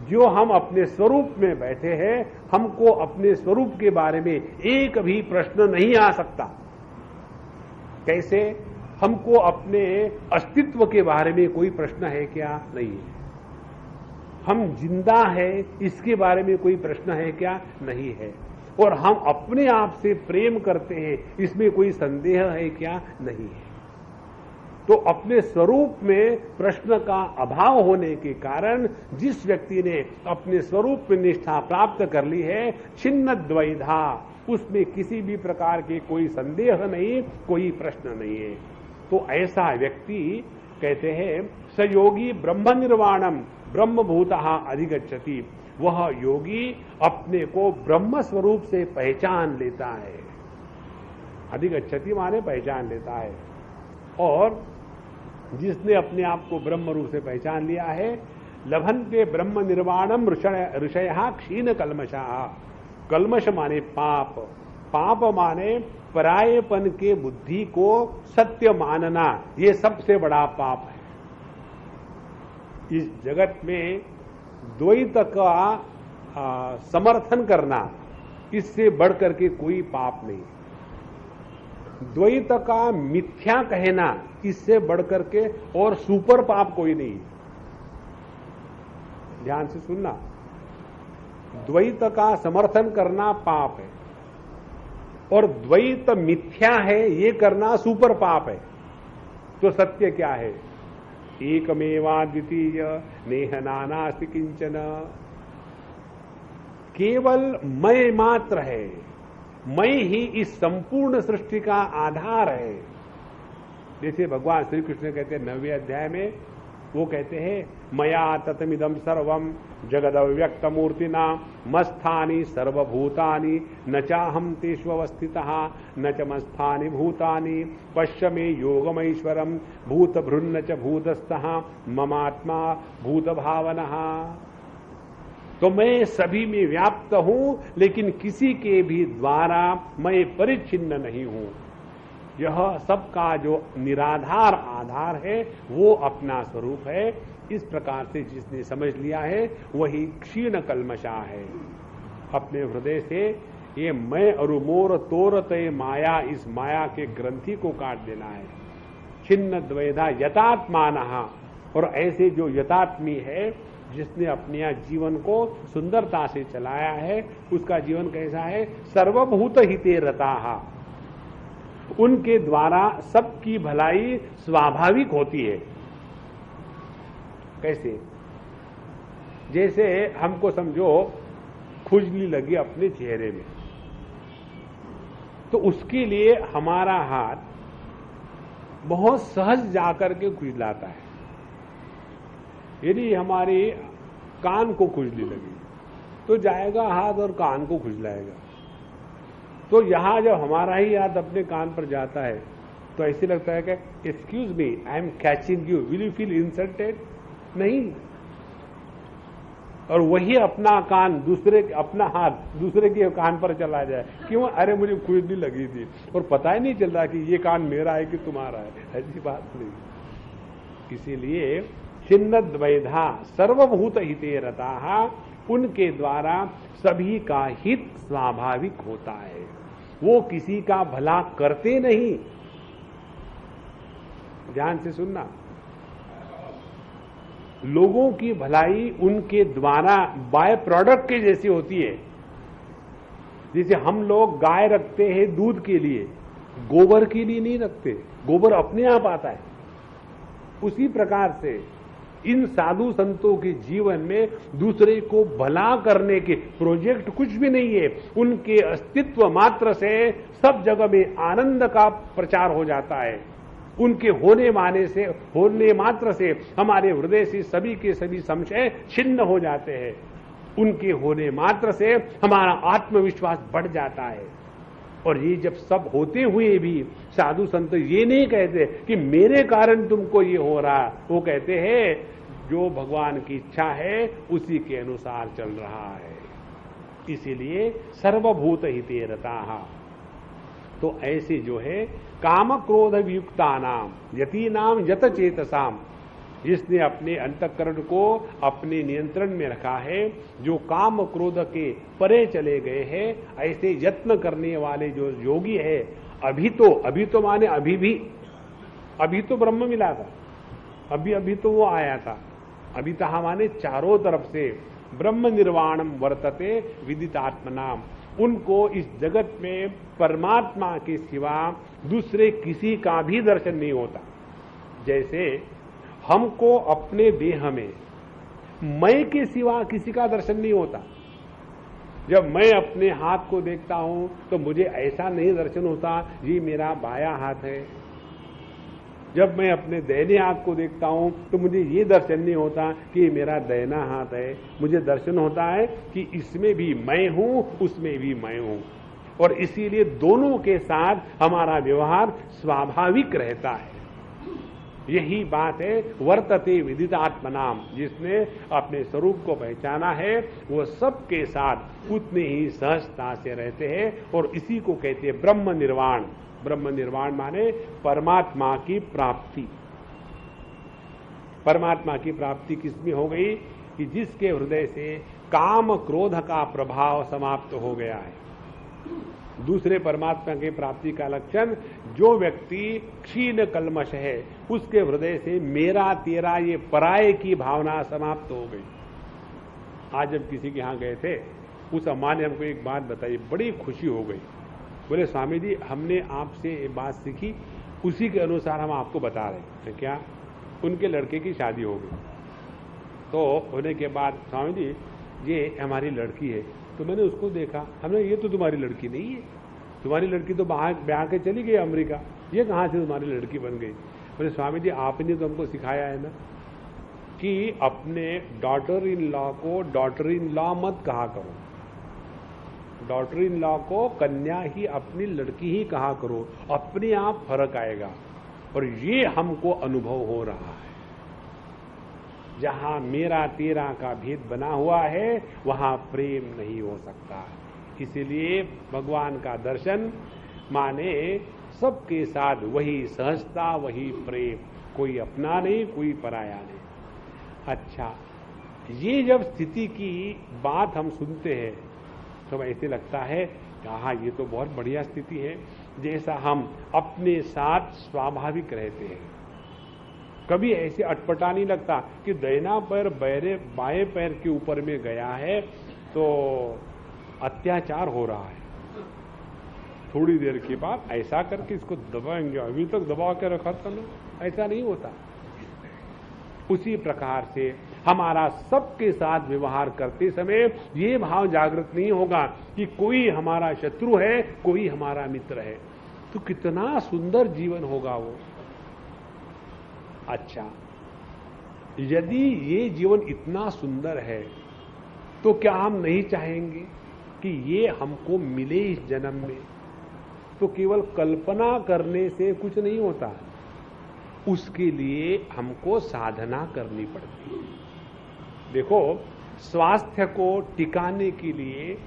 जो हम अपने स्वरूप में बैठे हैं, हमको अपने स्वरूप के बारे में एक भी प्रश्न नहीं आ सकता। कैसे? हमको अपने अस्तित्व के बारे में कोई प्रश्न है क्या? नहीं है। हम जिंदा है इसके बारे में कोई प्रश्न है क्या? नहीं है। और हम अपने आप से प्रेम करते हैं, इसमें कोई संदेह है क्या? नहीं है। तो अपने स्वरूप में प्रश्न का अभाव होने के कारण जिस व्यक्ति ने अपने स्वरूप में निष्ठा प्राप्त कर ली है, छिन्न द्वैधा, उसमें किसी भी प्रकार के कोई संदेह नहीं, कोई प्रश्न नहीं है। तो ऐसा व्यक्ति कहते हैं सयोगी ब्रह्म निर्वाणम ब्रह्मभूतः अधिगच्छति, वह योगी अपने को ब्रह्म स्वरूप से पहचान लेता है। अधिगच्छति माने पहचान लेता है। और जिसने अपने आप को ब्रह्म रूप से पहचान लिया है, लभन्ते ब्रह्म निर्वाणम ऋषयः क्षीण कल्मषाः। कल्मष माने पाप, पाप माने परायेपन के बुद्धि को सत्य मानना, ये सबसे बड़ा पाप है। इस जगत में द्वैत का समर्थन करना, इससे बढ़कर के कोई पाप नहीं। द्वैत का मिथ्या कहना, इससे बढ़कर के और सुपर पाप कोई नहीं। ध्यान से सुनना, द्वैत का समर्थन करना पाप है और द्वैत मिथ्या है ये करना सुपर पाप है। तो सत्य क्या है? एकमेवा द्वितीय नेह नानास्ति किंचन। केवल मैं मात्र है, मैं ही इस संपूर्ण सृष्टि का आधार है। जैसे भगवान श्री कृष्ण कहते हैं 9वें अध्याय में, वो कहते हैं मया ततमिदं सर्वम जगदव्यक्त मूर्तिना मस्थानि सर्वभूतानि न चाहम तेषु अवस्थितः न च मस्थानि भूतानि पश्य मे योगमैश्वरम भूत भृन्न च भूतस्थः ममात्मा भूत भावनः। तो मैं सभी में व्याप्त हूं, लेकिन किसी के भी द्वारा मैं परिच्छिन्न नहीं हूं। यह सबका जो निराधार आधार है वो अपना स्वरूप है। इस प्रकार से जिसने समझ लिया है वही क्षीण कल्मषा है। अपने हृदय से ये मैं और मोर तोरते माया, इस माया के ग्रंथि को काट देना है। छिन्न द्वैधा यतात्मानः, और ऐसे जो यतात्मी है, जिसने अपने जीवन को सुंदरता से चलाया है, उसका जीवन कैसा है? सर्वभूत हिते रताः, उनके द्वारा सबकी भलाई स्वाभाविक होती है। कैसे? जैसे हमको समझो खुजली लगी अपने चेहरे में, तो उसके लिए हमारा हाथ बहुत सहज जाकर के खुजलाता है। यदि हमारे कान को खुजली लगी तो जाएगा हाथ और कान को खुजलाएगा। तो यहां जब हमारा ही हाथ अपने कान पर जाता है तो ऐसे लगता है कि excuse me, I am catching you, will you feel insulted? नहीं। और वही अपना अपना हाथ दूसरे के कान पर चला जाए, क्यों? अरे मुझे खुजली लगी थी, और पता ही नहीं चलता कि ये कान मेरा है कि तुम्हारा है, ऐसी बात नहीं। इसीलिए छिन्नद्वैधा सर्वभूत हिते रताः, उनके द्वारा सभी का हित स्वाभाविक होता है, वो किसी का भला करते नहीं। ध्यान से सुनना, लोगों की भलाई उनके द्वारा बाय प्रोडक्ट के जैसी होती है। जैसे हम लोग गाय रखते हैं दूध के लिए, गोबर के लिए नहीं रखते, गोबर अपने आप आता है। उसी प्रकार से इन साधु संतों के जीवन में दूसरे को भला करने के प्रोजेक्ट कुछ भी नहीं है, उनके अस्तित्व मात्र से सब जगह में आनंद का प्रचार हो जाता है। उनके होने मात्र से हमारे हृदय से सभी के सभी संशय छिन्न हो जाते हैं। उनके होने मात्र से हमारा आत्मविश्वास बढ़ जाता है। और ये जब सब होते हुए भी साधु संत ये नहीं कहते कि मेरे कारण तुमको ये हो रहा, वो कहते हैं जो भगवान की इच्छा है उसी के अनुसार चल रहा है। इसीलिए सर्वभूत हिते रताः। तो ऐसे जो है काम क्रोध वियुक्ता नाम यति नाम यत चेतसाम, जिसने अपने अंतःकरण को अपने नियंत्रण में रखा है, जो काम क्रोध के परे चले गए हैं, ऐसे यत्न करने वाले जो योगी है, अभी तो माने अभी तो ब्रह्म मिला था, अभी तो वो आया था। अभी तो माने चारों तरफ से ब्रह्म निर्वाणम वर्तते विदितात्मनाम, उनको इस जगत में परमात्मा के सिवा दूसरे किसी का भी दर्शन नहीं होता। जैसे हमको अपने देह में मैं के सिवा किसी का दर्शन नहीं होता। जब मैं अपने हाथ को देखता हूं तो मुझे ऐसा नहीं दर्शन होता ये मेरा बायां हाथ है। जब मैं अपने दाहिने हाथ को देखता हूं तो मुझे ये दर्शन नहीं होता कि मेरा दाहिना हाथ है। मुझे दर्शन होता है कि इसमें भी मैं हूं, उसमें भी मैं हूं। और इसीलिए दोनों के साथ हमारा व्यवहार स्वाभाविक रहता है। यही बात है वर्तते विदितात्मनाम, जिसने अपने स्वरूप को पहचाना है वो सबके साथ उतने ही सहजता से रहते हैं। और इसी को कहते हैं ब्रह्म निर्वाण। ब्रह्म निर्वाण माने परमात्मा की प्राप्ति। परमात्मा की प्राप्ति किसमें हो गई कि जिसके हृदय से काम क्रोध का प्रभाव समाप्त हो गया है। दूसरे परमात्मा की प्राप्ति का लक्षण, जो व्यक्ति क्षीण कल्मश है उसके हृदय से मेरा तेरा ये पराये की भावना समाप्त हो गई। आज जब किसी के यहां गए थे, उस अम्मा ने हमको एक बात बताई, बड़ी खुशी हो गई। बोले स्वामी जी हमने आपसे ये बात सीखी, उसी के अनुसार हम आपको बता रहे हैं। क्या? उनके लड़के की शादी हो गई। तो होने के बाद स्वामी जी ये हमारी लड़की है। तो मैंने उसको देखा, हमने ये तो तुम्हारी लड़की नहीं है, तुम्हारी लड़की तो बाहर ब्याह के चली गई अमेरिका, ये कहाँ से तुम्हारी लड़की बन गई? बोले स्वामी जी आपने तो हमको सिखाया है ना कि अपने डॉटर इन लॉ को डॉटर इन लॉ मत कहा करो, डॉटर इन लॉ को कन्या ही अपनी लड़की ही कहा करो, अपने आप फर्क आएगा। और ये हमको अनुभव हो रहा है। जहां मेरा तेरा का भेद बना हुआ है वहां प्रेम नहीं हो सकता। इसीलिए भगवान का दर्शन माने सबके साथ वही सहजता, वही प्रेम, कोई अपना नहीं, कोई पराया नहीं। अच्छा, ये जब स्थिति की बात हम सुनते हैं तो ऐसे लगता है हाँ ये तो बहुत बढ़िया स्थिति है, जैसा हम अपने साथ स्वाभाविक रहते हैं। कभी ऐसे अटपटा नहीं लगता कि दाहिना पैर बाएं पैर के ऊपर में गया है तो अत्याचार हो रहा है, थोड़ी देर के बाद ऐसा करके इसको दबाएंगे, अभी तक दबा के रखा था ना, ऐसा नहीं होता। उसी प्रकार से हमारा सबके साथ व्यवहार करते समय ये भाव जागृत नहीं होगा कि कोई हमारा शत्रु है, कोई हमारा मित्र है, तो कितना सुंदर जीवन होगा वो। अच्छा, यदि ये जीवन इतना सुंदर है तो क्या हम नहीं चाहेंगे कि ये हमको मिले इस जन्म में? तो केवल कल्पना करने से कुछ नहीं होता, उसके लिए हमको साधना करनी पड़ती है। देखो, स्वास्थ्य को टिकाने के लिए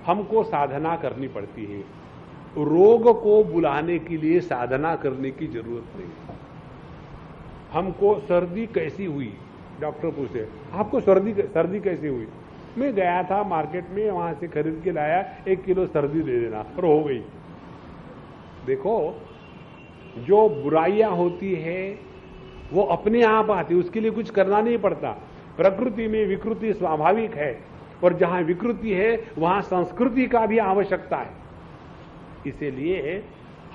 हमको साधना करनी पड़ती है, रोग को बुलाने के लिए साधना करने की जरूरत नहीं। हमको सर्दी कैसी हुई, डॉक्टर पूछे आपको सर्दी कैसी हुई? मैं गया था मार्केट में, वहां से खरीद के लाया, 1 किलो सर्दी दे देना, और हो गई। देखो, जो बुराइयां होती है वो अपने आप आती, उसके लिए कुछ करना नहीं पड़ता। प्रकृति में विकृति स्वाभाविक है, और जहां विकृति है वहां संस्कृति का भी आवश्यकता है। इसीलिए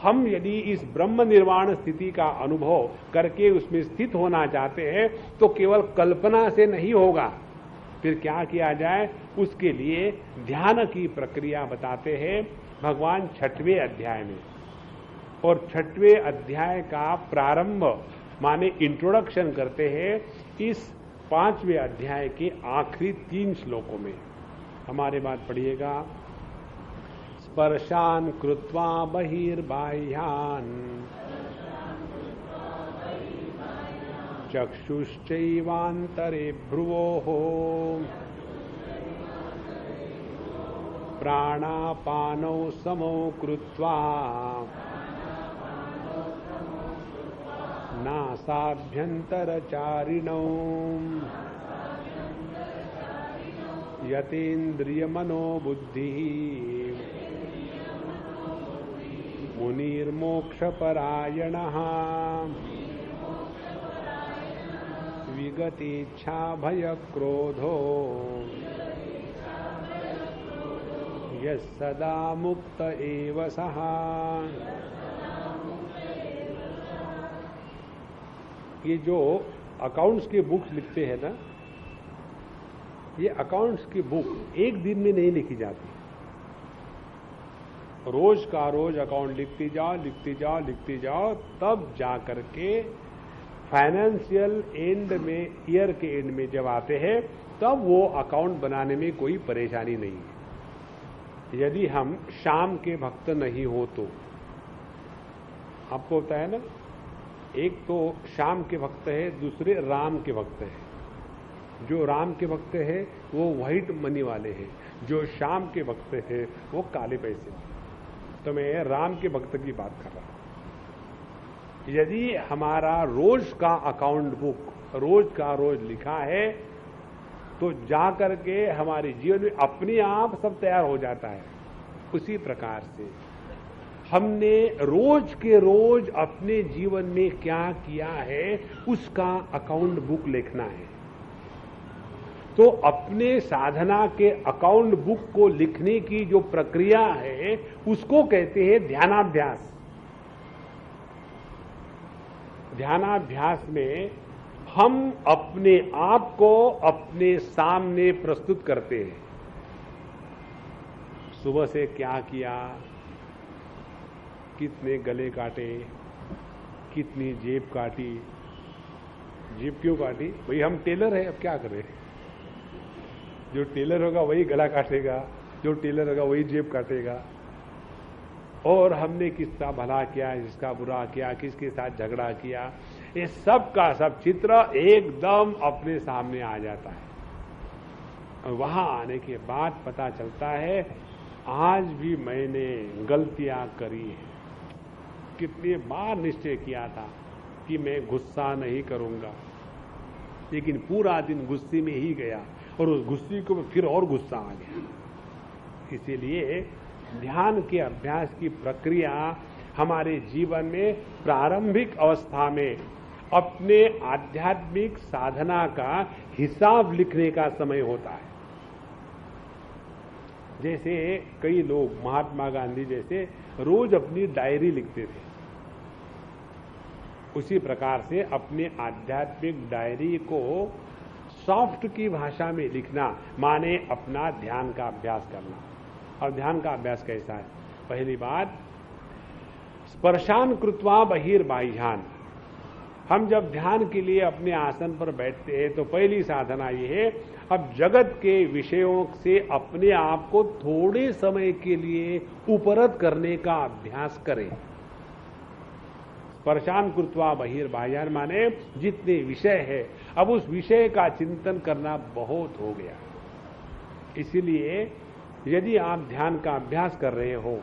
हम यदि इस ब्रह्म निर्वाण स्थिति का अनुभव करके उसमें स्थित होना चाहते हैं तो केवल कल्पना से नहीं होगा। फिर क्या किया जाए? उसके लिए ध्यान की प्रक्रिया बताते हैं भगवान 6वें अध्याय में। और 6वें अध्याय का प्रारंभ माने इंट्रोडक्शन करते हैं इस 5वें अध्याय के आखिरी 3 श्लोकों में। हमारे बात पढ़िएगा। स्पर्शान कृत्वा बहिर्बाह्यान चक्षुश्चैवान्तरे भ्रुवोः प्राणापानौ समौ कृत्वा नासाभ्यन्तरचारिणौ यतेन्द्रियमनोबुद्धिः मुनिर्मोक्षपरायणः विगतेच्छा भयक्रोधो यः सदा मुक्त एव सः। ये जो अकाउंट्स के बुक्स लिखते हैं ना, ये अकाउंट्स की बुक एक दिन में नहीं लिखी जाती। रोज का रोज अकाउंट लिखती जाओ, तब जा करके फाइनेंशियल एंड में, ईयर के एंड में जब आते हैं तब वो अकाउंट बनाने में कोई परेशानी नहीं है। यदि हम शाम के भक्त नहीं हो तो, आपको होता है ना, एक तो शाम के भक्त है, दूसरे राम के भक्त है। जो राम के भक्त है वो व्हाइट मनी वाले हैं, जो शाम के भक्त है वो काले पैसे। तो मैं राम के भक्त की बात कर रहा हूं। यदि हमारा रोज का अकाउंट बुक रोज का रोज लिखा है तो जा करके हमारे जीवन में अपने आप सब तैयार हो जाता है। उसी प्रकार से हमने रोज के रोज अपने जीवन में क्या किया है उसका अकाउंट बुक लिखना है। तो अपने साधना के अकाउंट बुक को लिखने की जो प्रक्रिया है उसको कहते हैं ध्यानाभ्यास। ध्यानाभ्यास में हम अपने आप को अपने सामने प्रस्तुत करते हैं। सुबह से क्या किया, कितने गले काटे, कितनी जेब काटी। जेब क्यों काटी? भाई हम टेलर हैं, अब क्या करें। जो टेलर होगा वही गला काटेगा, जो टेलर होगा वही जेब काटेगा। और हमने किसका भला किया, किसका बुरा किया, किसके साथ झगड़ा किया, ये सब का सब चित्र एकदम अपने सामने आ जाता है। और वहां आने के बाद पता चलता है आज भी मैंने गलतियां करी है। कितनी बार निश्चय किया था कि मैं गुस्सा नहीं करूंगा, लेकिन पूरा दिन गुस्से में ही गया और उस गुस्से को फिर और गुस्सा आ गया। इसीलिए ध्यान के अभ्यास की प्रक्रिया हमारे जीवन में प्रारंभिक अवस्था में अपने आध्यात्मिक साधना का हिसाब लिखने का समय होता है। जैसे कई लोग, महात्मा गांधी जैसे, रोज अपनी डायरी लिखते थे। उसी प्रकार से अपने आध्यात्मिक डायरी को सॉफ्ट की भाषा में लिखना माने अपना ध्यान का अभ्यास करना। और ध्यान का अभ्यास कैसा है? पहली बात, स्पर्शान कृत्वा बहिर्बाह्यान। हम जब ध्यान के लिए अपने आसन पर बैठते हैं तो पहली साधना ये है, अब जगत के विषयों से अपने आप को थोड़े समय के लिए उपरत करने का अभ्यास करें। स्पर्शान कृत्वा बहिर्बाह्यान माने जितने विषय है अब उस विषय का चिंतन करना बहुत हो गया। इसीलिए यदि आप ध्यान का अभ्यास कर रहे हो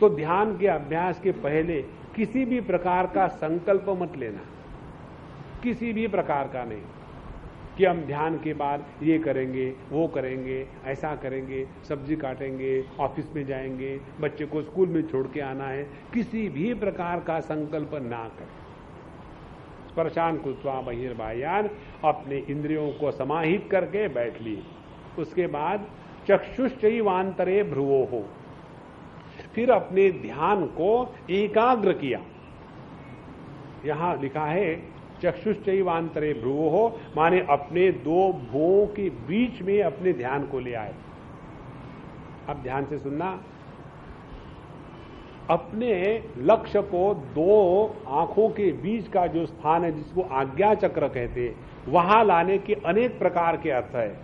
तो ध्यान के अभ्यास के पहले किसी भी प्रकार का संकल्प मत लेना, किसी भी प्रकार का नहीं कि हम ध्यान के बाद ये करेंगे, वो करेंगे, ऐसा करेंगे, सब्जी काटेंगे, ऑफिस में जाएंगे, बच्चे को स्कूल में छोड़ के आना है। किसी भी प्रकार का संकल्प ना करें। स्पर्शान कृत्वा बहिर्बाह्यान, अपने इंद्रियों को समाहित करके बैठ लिए। उसके बाद चक्षुश्चैवांतरे भ्रुवोः, फिर अपने ध्यान को एकाग्र किया। यहां लिखा है चक्षुश्चैवांतरे भ्रुवोः, माने अपने दो भुवों के बीच में अपने ध्यान को ले आए। अब ध्यान से सुनना, अपने लक्ष्य को दो आंखों के बीच का जो स्थान है जिसको आज्ञा चक्र कहते हैं, वहां लाने के अनेक प्रकार के अर्थ है।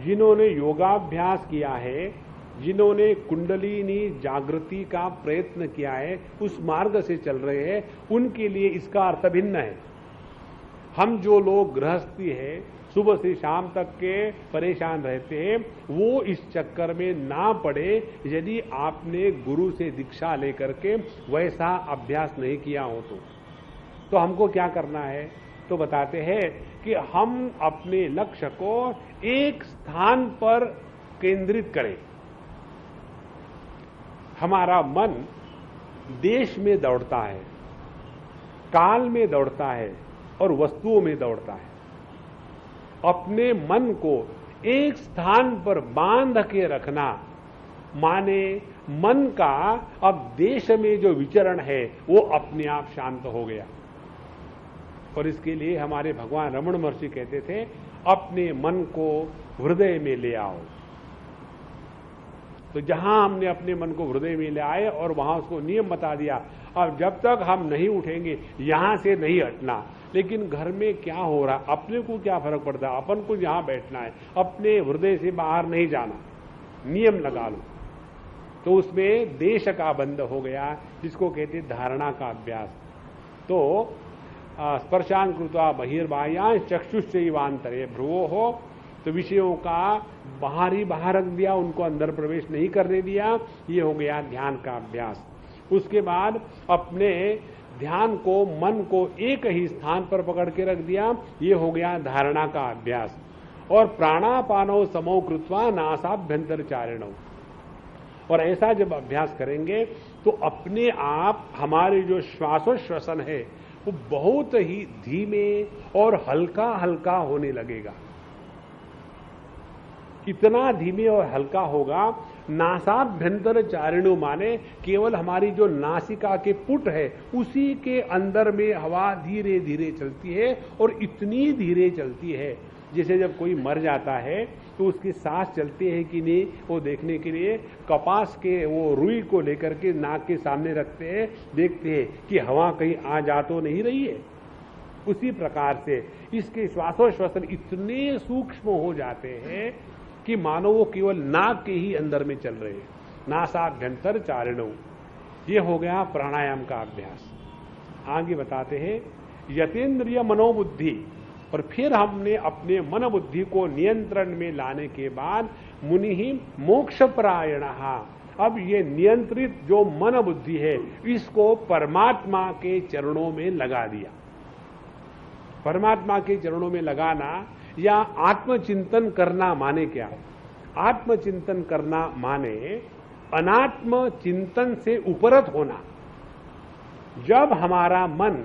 जिन्होंने योगाभ्यास किया है, जिन्होंने कुंडलिनी जागृति का प्रयत्न किया है, उस मार्ग से चल रहे हैं, उनके लिए इसका अर्थ भिन्न है। हम जो लोग गृहस्थी है, सुबह से शाम तक के परेशान रहते हैं, वो इस चक्कर में ना पड़े यदि आपने गुरु से दीक्षा लेकर के वैसा अभ्यास नहीं किया हो तो हमको क्या करना है? तो बताते हैं कि हम अपने लक्ष्य को एक स्थान पर केंद्रित करें। हमारा मन देश में दौड़ता है, काल में दौड़ता है और वस्तुओं में दौड़ता है। अपने मन को एक स्थान पर बांध के रखना माने मन का अब देश में जो विचरण है वो अपने आप शांत हो गया। और इसके लिए हमारे भगवान रमण महर्षि कहते थे, अपने मन को हृदय में ले आओ। तो जहां हमने अपने मन को हृदय में ले आए और वहां उसको नियम बता दिया, अब जब तक हम नहीं उठेंगे यहां से नहीं हटना। लेकिन घर में क्या हो रहा, अपने को क्या फर्क पड़ता है? अपन को यहां बैठना है, अपने हृदय से बाहर नहीं जाना, नियम लगा लो। तो उसमें देश का बंध हो गया, जिसको कहते धारणा का अभ्यास। तो स्पर्शान कृत्वा बहिर्बाह्यान चक्षुश्चैवांतरे भ्रुवोः, तो विषयों का बाहर ही बाहर रख दिया, उनको अंदर प्रवेश नहीं करने दिया। ये हो गया ध्यान का अभ्यास। उसके बाद अपने ध्यान को, मन को एक ही स्थान पर पकड़ के रख दिया, ये हो गया धारणा का अभ्यास। और प्राणापानो समो कृत्वा नासाभ्यंतरचारिणौ, और ऐसा जब अभ्यास करेंगे तो अपने आप हमारे जो श्वासोश्वसन है वो बहुत ही धीमे और हल्का हल्का होने लगेगा। इतना धीमे और हल्का होगा, नासाभ्यंतर चारिणु माने केवल हमारी जो नासिका के पुट है उसी के अंदर में हवा धीरे धीरे चलती है, और इतनी धीरे चलती है जैसे जब कोई मर जाता है तो उसकी सांस चलती है कि नहीं वो देखने के लिए कपास के वो रुई को लेकर के नाक के सामने रखते हैं, देखते हैं कि हवा कहीं आ जा तो नहीं रही है। उसी प्रकार से इसके श्वासोश्वसन इतने सूक्ष्म हो जाते हैं कि मानो वो केवल नाक के ही अंदर में चल रहे हैं। नासाभ्यंतर चारिणौ, ये हो गया प्राणायाम का अभ्यास। आगे बताते हैं यतेन्द्रिय मनोबुद्धि, और फिर हमने अपने मन बुद्धि को नियंत्रण में लाने के बाद मुनि मोक्षपरायणः, अब ये नियंत्रित जो मन बुद्धि है इसको परमात्मा के चरणों में लगा दिया। परमात्मा के चरणों में लगाना या आत्मचिंतन करना माने क्या? आत्मचिंतन करना माने अनात्म चिंतन से उपरत होना। जब हमारा मन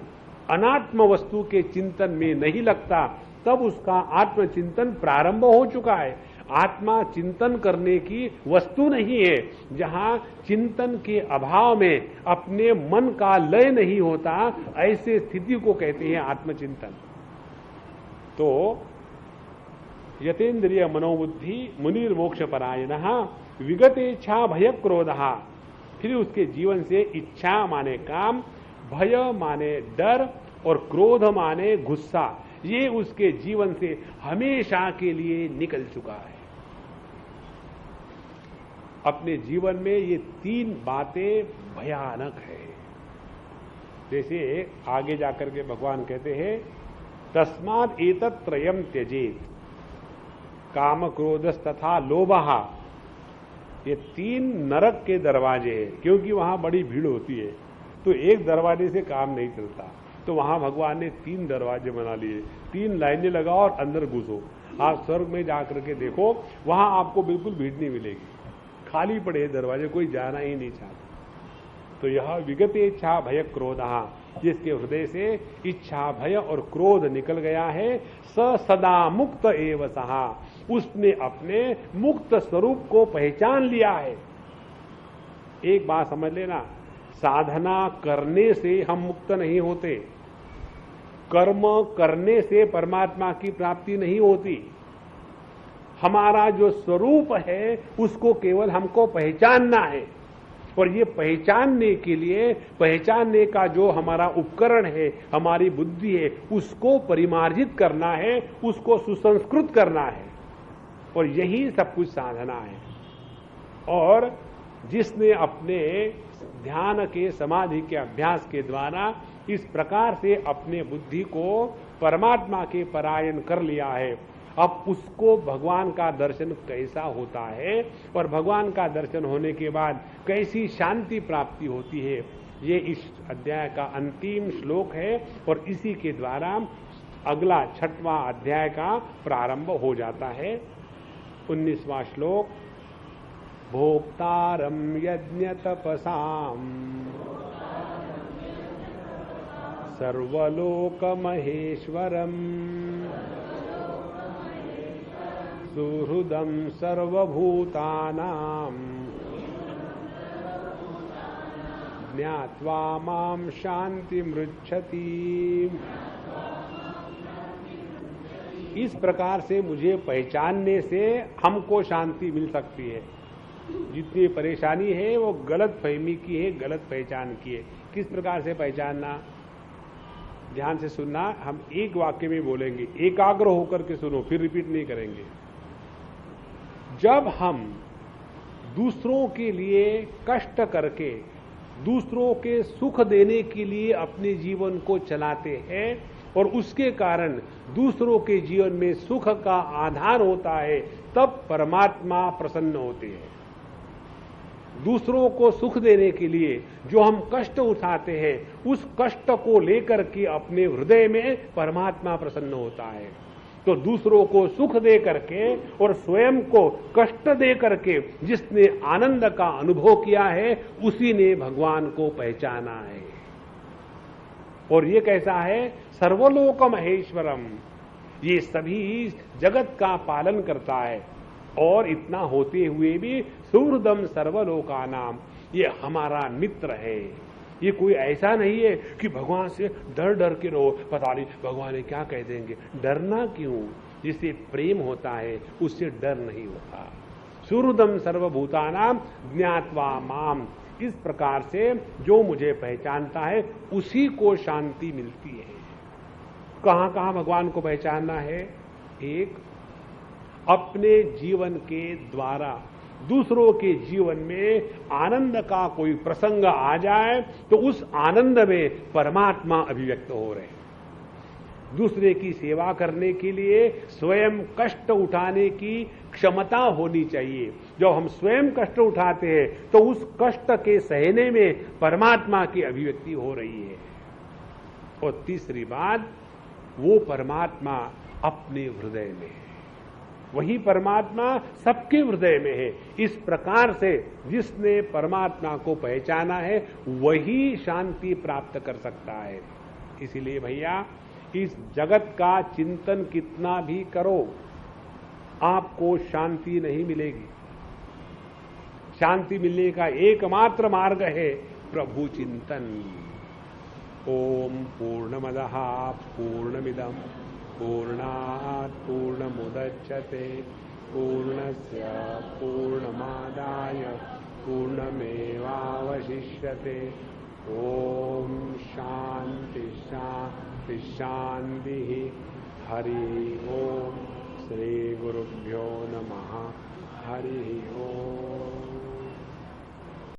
अनात्म वस्तु के चिंतन में नहीं लगता तब उसका आत्मचिंतन प्रारंभ हो चुका है। आत्मा चिंतन करने की वस्तु नहीं है। जहां चिंतन के अभाव में अपने मन का लय नहीं होता, ऐसे स्थिति को कहते हैं आत्मचिंतन। तो यतेन्द्रिय मनोबुद्धि मुनिर्मोक्ष परायणः विगतेच्छा भय क्रोधः। फिर उसके जीवन से इच्छा माने काम, भय माने डर और क्रोध माने गुस्सा, ये उसके जीवन से हमेशा के लिए निकल चुका है। अपने जीवन में ये तीन बातें भयानक है। जैसे आगे जाकर के भगवान कहते हैं, तस्मात् एतत् त्रयम् त्यजेत्, काम क्रोधस् तथा लोभः। ये तीन नरक के दरवाजे हैं, क्योंकि वहां बड़ी भीड़ होती है, तो एक दरवाजे से काम नहीं चलता। तो वहां भगवान ने तीन दरवाजे बना लिए, तीन लाइनें लगाओ और अंदर घुसो। आप स्वर्ग में जाकर के देखो, वहां आपको बिल्कुल भीड़ नहीं मिलेगी, खाली पड़े दरवाजे, कोई जाना ही नहीं चाहता। तो यह विगते इच्छा भय क्रोधः, जिसके हृदय से इच्छा भय और क्रोध निकल गया है, स सदा मुक्त एव सहा, उसने अपने मुक्त स्वरूप को पहचान लिया है। एक बात समझ लेना, साधना करने से हम मुक्त नहीं होते, कर्म करने से परमात्मा की प्राप्ति नहीं होती। हमारा जो स्वरूप है उसको केवल हमको पहचानना है, और ये पहचानने के लिए, पहचानने का जो हमारा उपकरण है, हमारी बुद्धि है, उसको परिमार्जित करना है, उसको सुसंस्कृत करना है, और यही सब कुछ साधना है। और जिसने अपने ध्यान के, समाधि के अभ्यास के द्वारा इस प्रकार से अपने बुद्धि को परमात्मा के परायण कर लिया है, अब उसको भगवान का दर्शन कैसा होता है, और भगवान का दर्शन होने के बाद कैसी शांति प्राप्ति होती है, ये इस अध्याय का अंतिम श्लोक है। और इसी के द्वारा अगला 6वां अध्याय का प्रारंभ हो जाता है। 19वां श्लोक, भोक्तारं यज्ञ तपसाम सर्वलोक महेश्वरम सुहृदं सर्वभूतानां ज्ञात्वा मां शान्तिमृच्छति। इस प्रकार से मुझे पहचानने से हमको शांति मिल सकती है। जितनी परेशानी है वो गलत फहमी की है, गलत पहचान की है। किस प्रकार से पहचानना, ध्यान से सुनना, हम एक वाक्य में बोलेंगे, एकाग्र होकर के सुनो, फिर रिपीट नहीं करेंगे। जब हम दूसरों के लिए कष्ट करके, दूसरों के सुख देने के लिए अपने जीवन को चलाते हैं, और उसके कारण दूसरों के जीवन में सुख का आधार होता है, तब परमात्मा प्रसन्न होते हैं। दूसरों को सुख देने के लिए जो हम कष्ट उठाते हैं, उस कष्ट को लेकर के अपने हृदय में परमात्मा प्रसन्न होता है। तो दूसरों को सुख दे करके और स्वयं को कष्ट दे करके जिसने आनंद का अनुभव किया है, उसी ने भगवान को पहचाना है। और ये कैसा है, सर्वलोक महेश्वरम, ये सभी जगत का पालन करता है। और इतना होते हुए भी सुहृदम सर्वलोकानाम, ये हमारा मित्र है। ये कोई ऐसा नहीं है कि भगवान से डर डर के रहो, पता नहीं भगवान ने क्या कह देंगे। डरना क्यों, जिससे प्रेम होता है उससे डर नहीं होता। सुहृदम सर्वभूतानाम ज्ञात्वा माम, इस प्रकार से जो मुझे पहचानता है उसी को शांति मिलती है। कहां कहां भगवान को पहचानना है, एक अपने जीवन के द्वारा दूसरों के जीवन में आनंद का कोई प्रसंग आ जाए तो उस आनंद में परमात्मा अभिव्यक्त हो रहे हैं। दूसरे की सेवा करने के लिए स्वयं कष्ट उठाने की क्षमता होनी चाहिए। जब हम स्वयं कष्ट उठाते हैं तो उस कष्ट के सहने में परमात्मा की अभिव्यक्ति हो रही है। और तीसरी बात, वो परमात्मा अपने हृदय में है, वही परमात्मा सबके हृदय में है। इस प्रकार से जिसने परमात्मा को पहचाना है वही शांति प्राप्त कर सकता है। इसीलिए भैया, इस जगत का चिंतन कितना भी करो, आपको शांति नहीं मिलेगी। शांति मिलने का एकमात्र मार्ग है प्रभु चिंतन। ओम पूर्णमदः पूर्णमिदं पूर्णात् पूर्णमुदच्यते पूर्णस्य पूर्णमादाय पूर्णमेवावशिष्यते। ओम शांति शांति शांति। हरि ओम। श्री गुरुभ्यो नमः। हरि